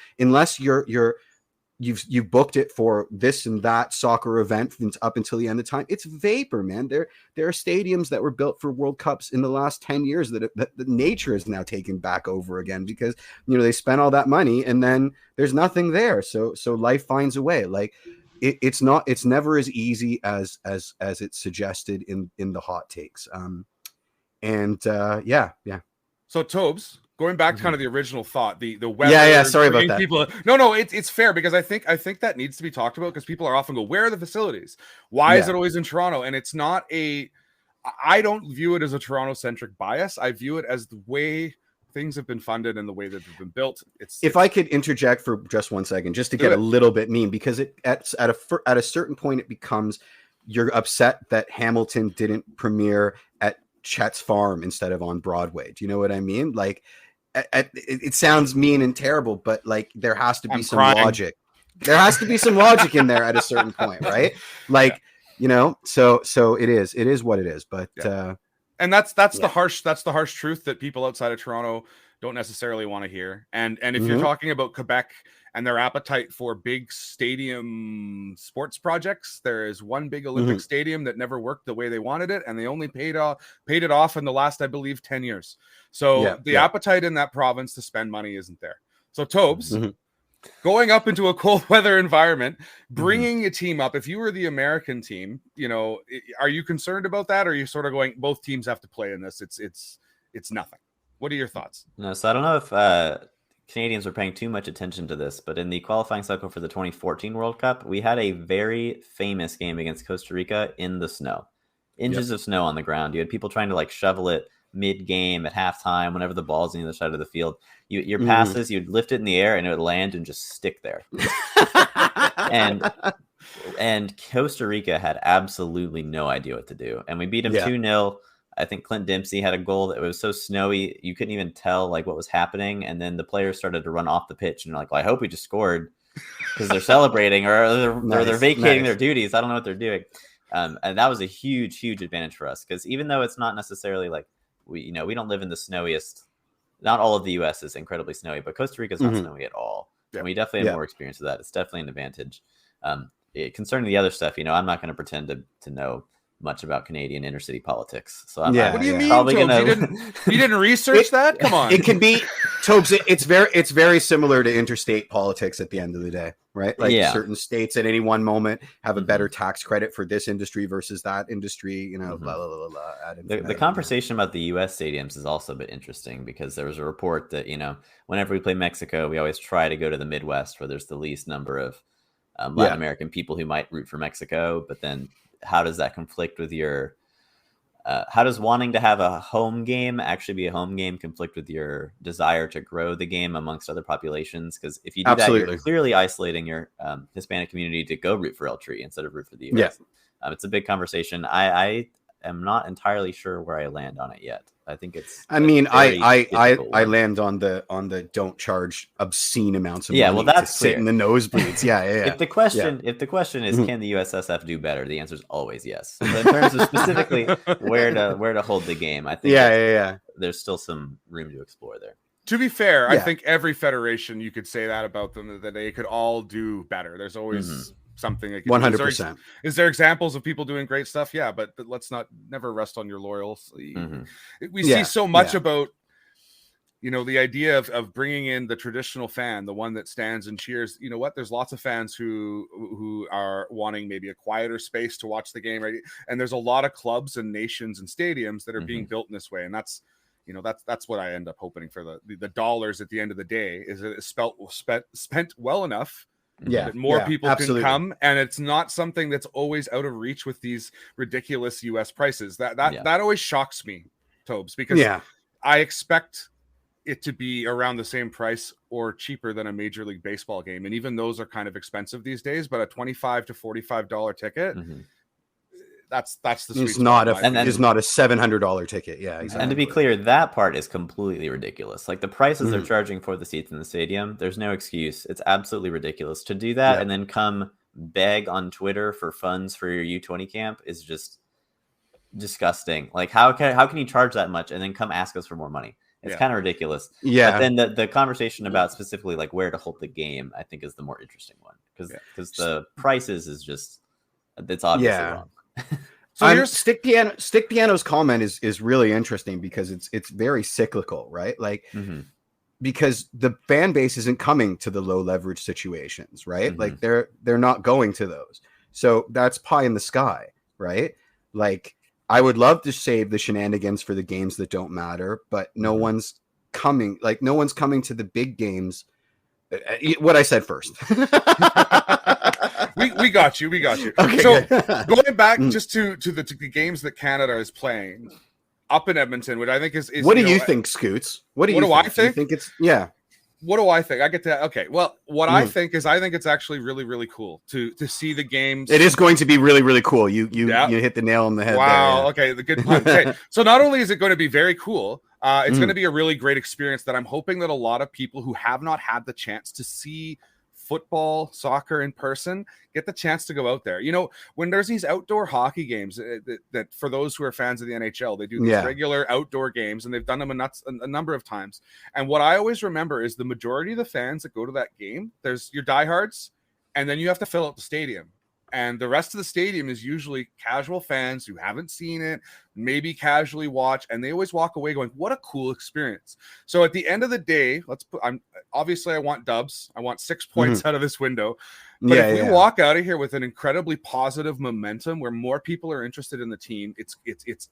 you've booked it for this and that soccer event up until the end of time, it's vapor, man. There are stadiums that were built for World Cups in the last 10 years that the nature is now taken back over again, because, you know, they spent all that money and then there's nothing there. So life finds a way. Like it's never as easy as it's suggested in the hot takes. So Tobes, going back to kind of the original thought, the weather. Sorry about that. People, no, it's fair, because I think that needs to be talked about, because people are often go, where are the facilities? Why is it always in Toronto? And it's not I don't view it as a Toronto centric bias. I view it as the way things have been funded and the way that they've been built. If I could interject for just 1 second, just to get a little bit mean, because at a certain point it becomes, you're upset that Hamilton didn't premiere at Chet's Farm instead of on Broadway. Do you know what I mean? Like, it sounds mean and terrible, but like there has to be some logic. There has to be some logic in there at a certain point, right? Like, you know, so it is what it is. But and that's the harsh truth that people outside of Toronto don't necessarily want to hear. And if you're talking about Quebec and their appetite for big stadium sports projects, there is one big Olympic stadium that never worked the way they wanted it, and they only paid it off in the last, I believe, 10 years. So the appetite in that province to spend money isn't there. So Tobes, going up into a cold weather environment, bringing a team up, if you were the American team, you know, are you concerned about that? Or are you sort of going, both teams have to play in this? It's nothing. What are your thoughts? No, so I don't know if Canadians were paying too much attention to this, but in the qualifying cycle for the 2014 World Cup, we had a very famous game against Costa Rica in the snow. Inches of snow on the ground. You had people trying to like shovel it mid-game at halftime whenever the ball's on the other side of the field. Your passes, you'd lift it in the air and it would land and just stick there. and Costa Rica had absolutely no idea what to do. And we beat them 2-0. I think Clint Dempsey had a goal that was so snowy you couldn't even tell like what was happening, and then the players started to run off the pitch and like, well, I hope we just scored, because they're celebrating or they're vacating their duties. I don't know what they're doing, and that was a huge advantage for us, because even though it's not necessarily like we don't live in the snowiest. Not all of the U.S. is incredibly snowy, but Costa Rica is not snowy at all, and we definitely have more experience of that. It's definitely an advantage. Concerning the other stuff, I'm not going to pretend to know much about Canadian intercity politics. So What do you mean, probably Tobes? You didn't research that? Come on. It can be, Tobes. It's very similar to interstate politics at the end of the day, right? Like certain states at any one moment have a better tax credit for this industry versus that industry. Blah blah blah blah. The conversation about the U.S. stadiums is also a bit interesting because there was a report that whenever we play Mexico, we always try to go to the Midwest where there's the least number of Latin American people who might root for Mexico, but then how does that conflict with your how does wanting to have a home game actually be a home game conflict with your desire to grow the game amongst other populations? Because if you do that, you're clearly isolating your Hispanic community to go root for El Tri instead of root for the US. It's a big conversation. I am not entirely sure where I land on it yet. I think it's I land on the don't charge obscene amounts of money well, that's to sit in the nosebleeds. If the question is can the USSF do better, the answer is always yes. So in terms of specifically where to hold the game, I think there's still some room to explore there. To be fair, I think every federation, you could say that about them, that they could all do better. There's always something. 100%. Is there examples of people doing great stuff? Yeah, but let's never rest on your laurels. We see so much about, the idea of bringing in the traditional fan, the one that stands and cheers. You know what? There's lots of fans who are wanting maybe a quieter space to watch the game, right? And there's a lot of clubs and nations and stadiums that are being built in this way, and that's what I end up hoping for the dollars at the end of the day is that it's spent well enough. That more people can come, and it's not something that's always out of reach with these ridiculous US prices. That always shocks me, Tobes, because I expect it to be around the same price or cheaper than a Major League Baseball game, and even those are kind of expensive these days. But a $25 to $45 ticket, that's the sweet spot. It's not a $700 ticket. Yeah, exactly. And to be clear, that part is completely ridiculous. Like the prices they're charging for the seats in the stadium, there's no excuse. It's absolutely ridiculous to do that and then come beg on Twitter for funds for your U20 camp is just disgusting. Like how can you charge that much and then come ask us for more money? It's kind of ridiculous. Yeah. But then the conversation about specifically like where to hold the game, I think is the more interesting one because the prices is just it's obviously wrong. So Stick Piano's comment is really interesting because it's very cyclical, right? Like because the fan base isn't coming to the low leverage situations, right? Like they're not going to those. So that's pie in the sky, right? Like I would love to save the shenanigans for the games that don't matter, but no one's coming. Like no one's coming to the big games. What I said first. We got you. Okay, so going back just to the games that Canada is playing up in Edmonton, which I think is what do you think, Scoots? What do you I think? Do you think it's What do I think? I get to okay. Well, what I think it's actually really, really cool to see the games. It is going to be really, really cool. You hit the nail on the head. Wow. There, Okay. The good pun. Okay. So not only is it going to be very cool, it's going to be a really great experience that I'm hoping that a lot of people who have not had the chance to see football, soccer in person get the chance to go out there. When there's these outdoor hockey games that for those who are fans of the NHL, they do these regular outdoor games, and they've done them a number of times. And what I always remember is the majority of the fans that go to that game, there's your diehards, and then you have to fill out the stadium. And the rest of the stadium is usually casual fans who haven't seen it, maybe casually watch, and they always walk away going, what a cool experience. So at the end of the day, I want dubs. I want 6 points out of this window. But if we walk out of here with an incredibly positive momentum where more people are interested in the team, it's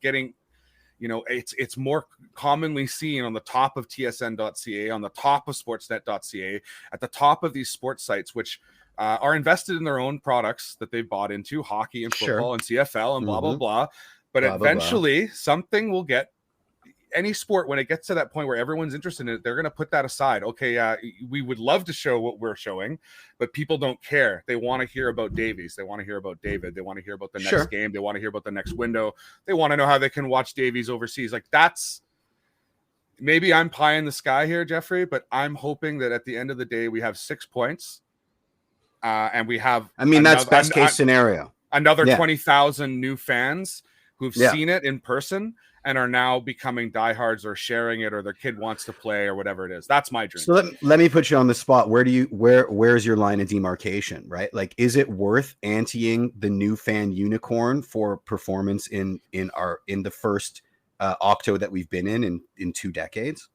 getting, it's more commonly seen on the top of tsn.ca, on the top of sportsnet.ca, at the top of these sports sites, which are invested in their own products that they've bought into, hockey and football and CFL and blah, blah, blah. But eventually something will get any sport when it gets to that point where everyone's interested in it, they're going to put that aside. Okay, we would love to show what we're showing, but people don't care. They want to hear about Davies. They want to hear about David. They want to hear about the next game. They want to hear about the next window. They want to know how they can watch Davies overseas. Like that's maybe I'm pie in the sky here, Jeffrey, but I'm hoping that at the end of the day, we have 6 points. And we have, that's best case scenario. Another 20,000 new fans who've seen it in person. and are now becoming diehards or sharing it, or their kid wants to play or whatever it is. That's my dream. So let me put you on the spot. Where's your line of demarcation, right? Like, is it worth anteing the new fan unicorn for performance in the first Octo that we've been in 2 decades?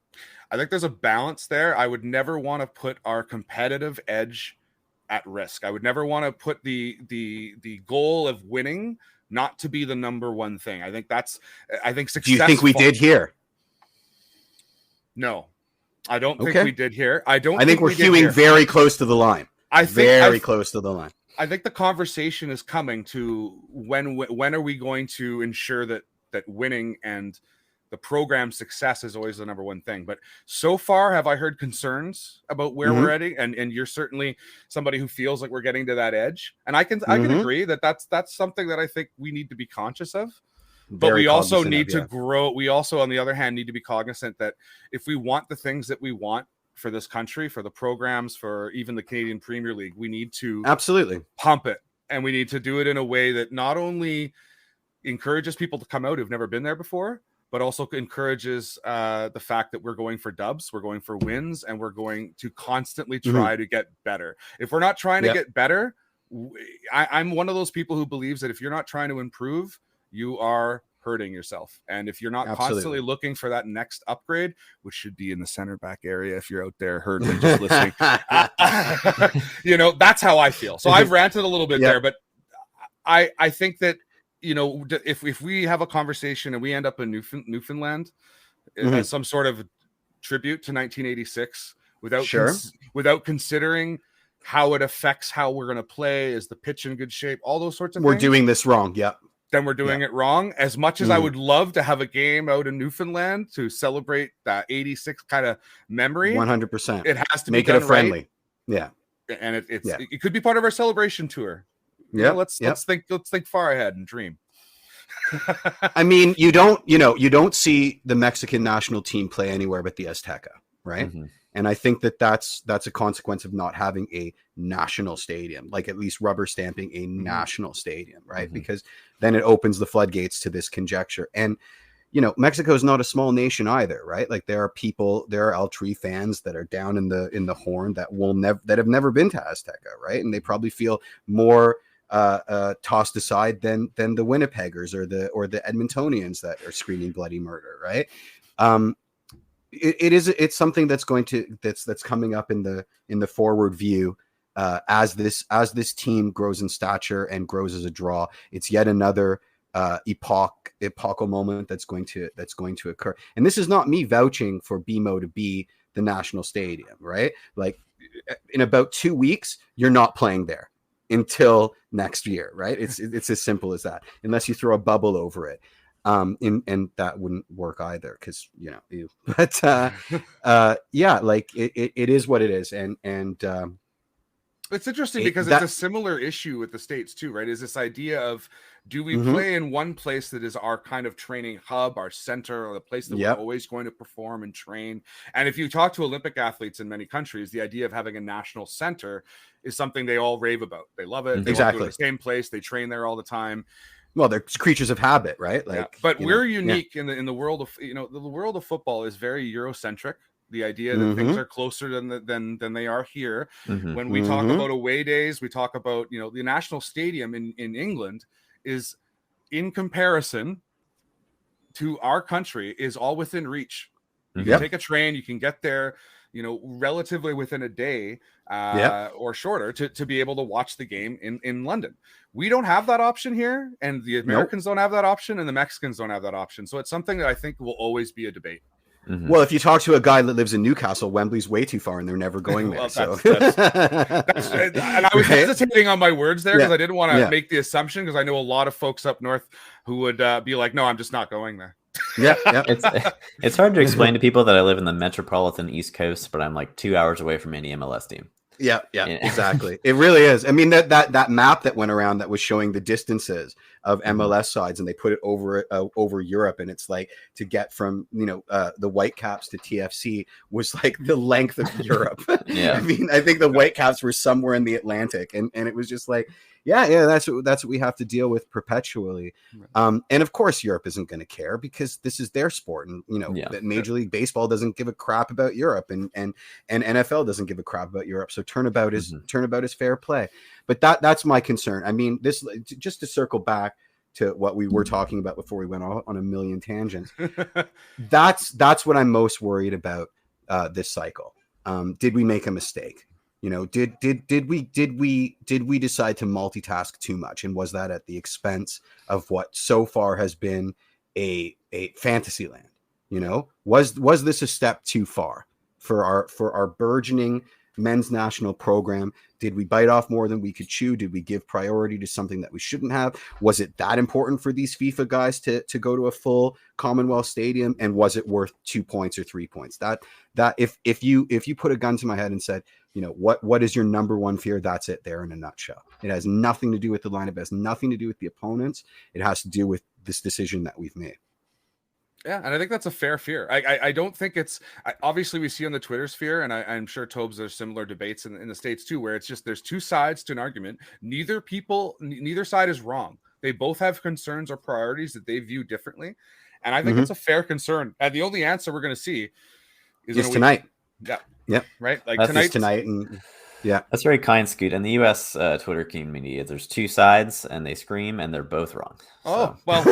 I think there's a balance there. I would never want to put our competitive edge at risk. I would never want to put the goal of winning not to be the number one thing. I think success. Do you think we did here? No, I don't think we did here. I think we're hewing very close to the line. Close to the line. I think the conversation is coming to when are we going to ensure that winning and the program success is always the number one thing. But so far, have I heard concerns about where we're heading? And you're certainly somebody who feels like we're getting to that edge. And I can agree that that's something that I think we need to be conscious of. But we also need to grow. We also, on the other hand, need to be cognizant that if we want the things that we want for this country, for the programs, for even the Canadian Premier League, we need to absolutely pump it. And we need to do it in a way that not only encourages people to come out who've never been there before, but also encourages the fact that we're going for dubs, we're going for wins, and we're going to constantly try to get better. If we're not trying to get better, I'm one of those people who believes that if you're not trying to improve, you are hurting yourself. And if you're not constantly looking for that next upgrade, which should be in the center back area if you're out there hurting just listening, that's how I feel. So I've ranted a little bit there, but I think that, if we have a conversation and we end up in Newfoundland as some sort of tribute to 1986 without considering how it affects how we're going to play, is the pitch in good shape, all those sorts of things. We're doing this wrong. Yeah. Then we're doing it wrong. As much as I would love to have a game out in Newfoundland to celebrate that 86 kind of memory, 100%. It has to make be it a friendly. Right. Yeah. And it could be part of our celebration tour. Yeah, let's think far ahead and dream. I mean, you don't see the Mexican national team play anywhere but the Azteca, right? And I think that's a consequence of not having a national stadium, like at least rubber stamping a national stadium, right? Because then it opens the floodgates to this conjecture. And Mexico is not a small nation either, right? Like there are El Tri fans that are down in the Horn that have never been to Azteca, right? And they probably feel more tossed aside than the Winnipeggers or the Edmontonians that are screaming bloody murder, right? It's something that's coming up in the forward view as this team grows in stature and grows as a draw. It's yet another epochal moment that's going to occur. And this is not me vouching for BMO to be the national stadium, right? Like in about 2 weeks, you're not playing there until next year, right? It's as simple as that, unless you throw a bubble over it. And that wouldn't work either because but like it is what it is. And it's interesting because it's a similar issue with the States too, right? Is this idea of, do we play in one place that is our kind of training hub, our center, or the place that we're always going to perform and train? And if you talk to Olympic athletes in many countries, the idea of having a national center is something they all rave about. They love it. They want to go to the same place. They train there all the time. Well, they're creatures of habit, right? Like, but we're unique in the world of the world of football is very Eurocentric. The idea that things are closer than they are here. When we talk about away days, we talk about the national stadium in England is, in comparison to our country, is all within reach. You can take a train, you can get there, relatively within a day or shorter to be able to watch the game in London. We don't have that option here, and the Americans don't have that option, and the Mexicans don't have that option. So it's something that I think will always be a debate. Well, if you talk to a guy that lives in Newcastle, Wembley's way too far and they're never going there. And I was hesitating on my words there because I didn't want to make the assumption, because I know a lot of folks up north who would be like, no, I'm just not going there. It's hard to explain to people that I live in the metropolitan East Coast, but I'm like 2 hours away from any MLS team. Yeah, exactly. It really is. I mean, that map that went around that was showing the distances of MLS sides, and they put it over Europe, and it's like to get from the Whitecaps to TFC was like the length of Europe. Yeah. I mean, I think the Whitecaps were somewhere in the Atlantic, and it was just like, yeah, that's what we have to deal with perpetually. And of course, Europe isn't going to care because this is their sport, and that Major League Baseball doesn't give a crap about Europe, and NFL doesn't give a crap about Europe. So turnabout is fair play. But that's my concern. I mean, this, just to circle back to what we were talking about before we went on a million tangents. That's what I'm most worried about this cycle. Did we make a mistake? Did we decide to multitask too much, and was that at the expense of what so far has been a fantasy land? Was this a step too far for our burgeoning men's national program? Did we bite off more than we could chew? Did we give priority to something that we shouldn't have? Was it that important for these FIFA guys to go to a full Commonwealth Stadium? And was it worth 2 points or 3 points? That if you put a gun to my head and said, what is your number one fear? That's it there in a nutshell. It has nothing to do with the lineup. It has nothing to do with the opponents. It has to do with this decision that we've made. Yeah, and I think that's a fair fear. I don't think it's obviously we see on the Twitter sphere, and I'm sure Tobes, there's similar debates in the States too, where it's just there's two sides to an argument. Neither side is wrong. They both have concerns or priorities that they view differently, and I think it's a fair concern. And the only answer we're going to see is tonight. Yeah, right. Like tonight, and yeah, that's very kind, Scoot. And the U.S. Twitter community, there's two sides, and they scream, and they're both wrong. Oh, well,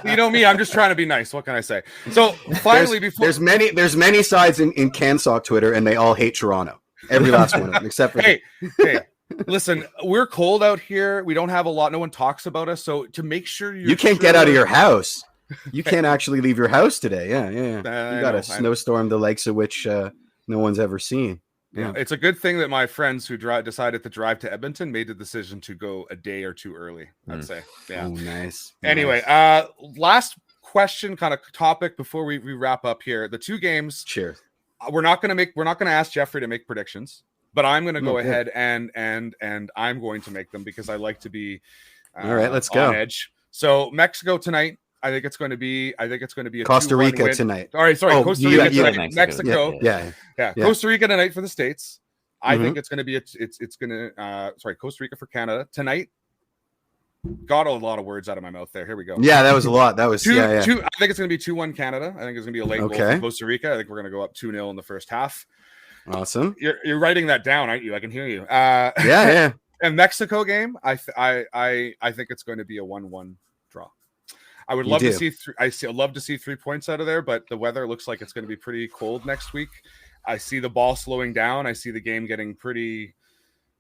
you know me, I'm just trying to be nice. What can I say? So finally, there's many sides in CanSock Twitter, and they all hate Toronto. Every last one of them, except for hey, listen, we're cold out here. We don't have a lot. No one talks about us. So to make sure you can't get out of your house, you can't actually leave your house today. Yeah. You got a snowstorm the likes of which no one's ever seen. Yeah, it's a good thing that my friends who decided to drive to Edmonton made the decision to go a day or two early, I'd say. Yeah. Oh, nice. Anyway, last question, kind of topic before we wrap up here. The two games. Cheers. We're not going to ask Jeffrey to make predictions, but I'm going to go ahead and I'm going to make them because I like to be all right. Let's on go. edge. So Mexico tonight. I think it's going to be a Costa Rica win. tonight. All right, sorry, Costa Rica tonight. Mexico. Yeah. Costa Rica tonight for the States. I think it's going to be Costa Rica for Canada tonight. Got a lot of words out of my mouth there. Here we go. Yeah, that was a lot. That was two. I think it's going to be 2-1 Canada. I think it's going to be a late goal for Costa Rica. I think we're going to go up 2-0 in the first half. Awesome. You're writing that down, aren't you? I can hear you. Yeah. And Mexico game, I think it's going to be a 1-1 draw. I would love to see. I'd love to see 3 points out of there, but the weather looks like it's going to be pretty cold next week. I see the ball slowing down. I see the game getting pretty.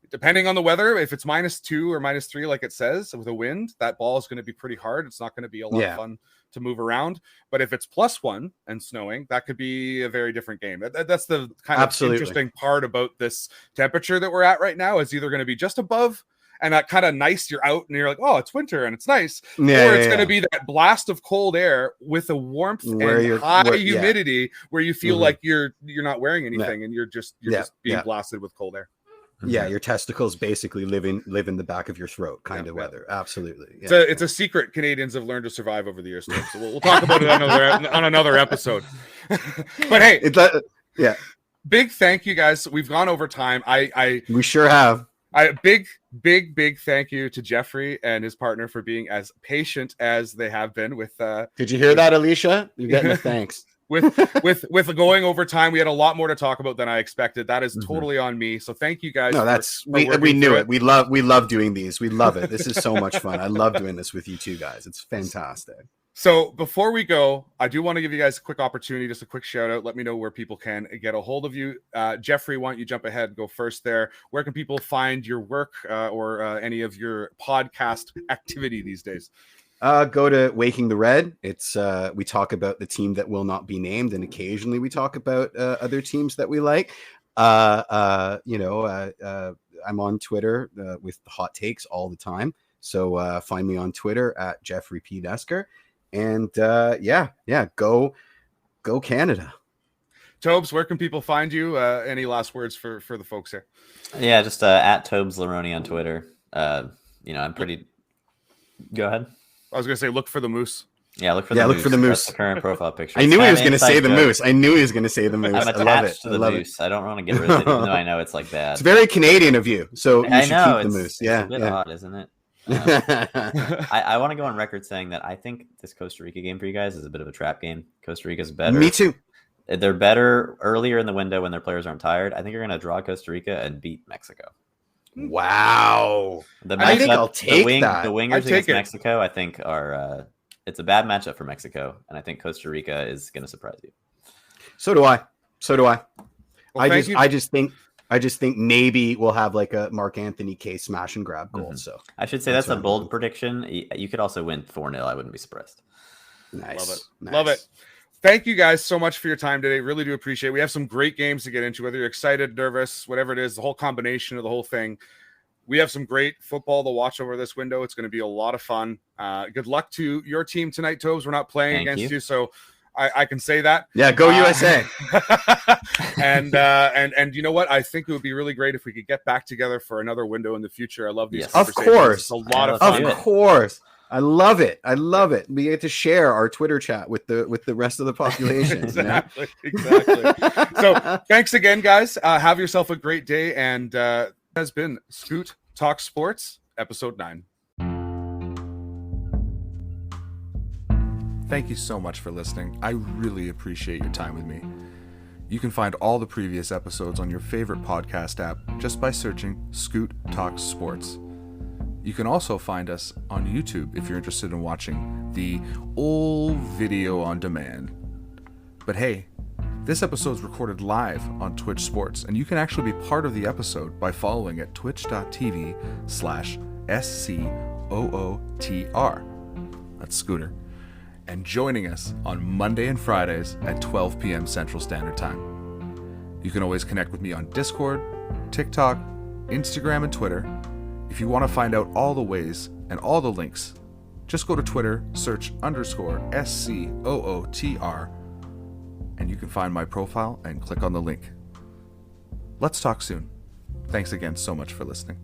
Depending on the weather, if it's -2 or -3, like it says, with a wind, that ball is going to be pretty hard. It's not going to be a lot of fun to move around. But if it's +1 and snowing, that could be a very different game. That's the kind of interesting part about this temperature that we're at right now. Is either going to be just above. And that kind of nice, you're out and you're like, oh, it's winter and it's nice. Or it's going to be that blast of cold air with a warmth and high humidity where you feel like you're not wearing anything and you're just being blasted with cold air. Yeah, your testicles basically live in the back of your throat kind of weather. Absolutely. Yeah. It's a secret Canadians have learned to survive over the years. So we'll talk about it on another episode. But hey, big thank you guys. We've gone over time. We sure have. Big thank you to Jeffrey and his partner for being as patient as they have been with. Did you hear that, Alicia? You're getting a thanks. with going over time, we had a lot more to talk about than I expected. That is totally on me. So thank you guys. No, we knew it. We love doing these. We love it. This is so much fun. I love doing this with you two guys. It's fantastic. So before we go, I do want to give you guys a quick opportunity, just a quick shout out. Let me know where people can get a hold of you. Jeffrey, why don't you jump ahead and go first there? Where can people find your work or any of your podcast activity these days? Go to Waking the Red. It's we talk about the team that will not be named, and occasionally we talk about other teams that we like. I'm on Twitter with hot takes all the time. So find me on Twitter at Jeffrey P Nesker. And go Canada. Tobes, where can people find you? Any last words for the folks here? Yeah, just at TobesLeroney on Twitter. I'm pretty Go ahead. I was gonna say, look for the moose. Yeah, look for Yeah, the look moose. for the moose. That's the current profile picture. I knew he was going to Inside say the joke. moose. I knew he was going to say the moose. I'm I love it. attached to I the love moose. I don't want to get rid of it, even though I know it's like bad. It's very Canadian of you, so you I should know keep the moose. it's Yeah, a bit yeah. odd, isn't it? I want to go on record saying that I think this Costa Rica game for you guys is a bit of a trap game. Costa Rica's better. Me too. They're better earlier in the window when their players aren't tired. I think you're going to draw Costa Rica and beat Mexico. Wow. I think I'll take that. The I'd wingers take against it. Mexico, I think, are it's a bad matchup for Mexico, and I think Costa Rica is going to surprise you. So do I. Well, I just think maybe we'll have like a Mark Anthony K smash and grab goal. Mhm. So I should say That's that's a what I'm bold looking prediction. You could also win 4-0. I wouldn't be surprised. nice. Love it. Nice. Love it. Thank you guys so much for your time today. Really do appreciate it. We have some great games to get into, whether you're excited, nervous, whatever it is, the whole combination of the whole thing. We have some great football to watch over this window. It's going to be a lot of fun. Good luck to your team tonight, Tobes. We're not playing Thank against you. you, so I can say that. Yeah, go USA. And you know what? I think it would be really great if we could get back together for another window in the future. I love these Yes. Of conversations. course. It's a lot of Let's fun. do Of it. course. I love it. I love it. We get to share our Twitter chat with the rest of the population. you know? Exactly. So thanks again, guys. Have yourself a great day. And has been Scoot Talk Sports, episode 9. Thank you so much for listening. I really appreciate your time with me. You can find all the previous episodes on your favorite podcast app just by searching Scoot Talk Sports. You can also find us on YouTube if you're interested in watching the old video on demand. But hey, this episode is recorded live on Twitch Sports, and you can actually be part of the episode by following at twitch.tv/SCOOTR. That's Scooter. And joining us on Monday and Fridays at 12 p.m. Central Standard Time. You can always connect with me on Discord, TikTok, Instagram, and Twitter. If you want to find out all the ways and all the links, just go to Twitter, search _SCOOTR, and you can find my profile and click on the link. Let's talk soon. Thanks again so much for listening.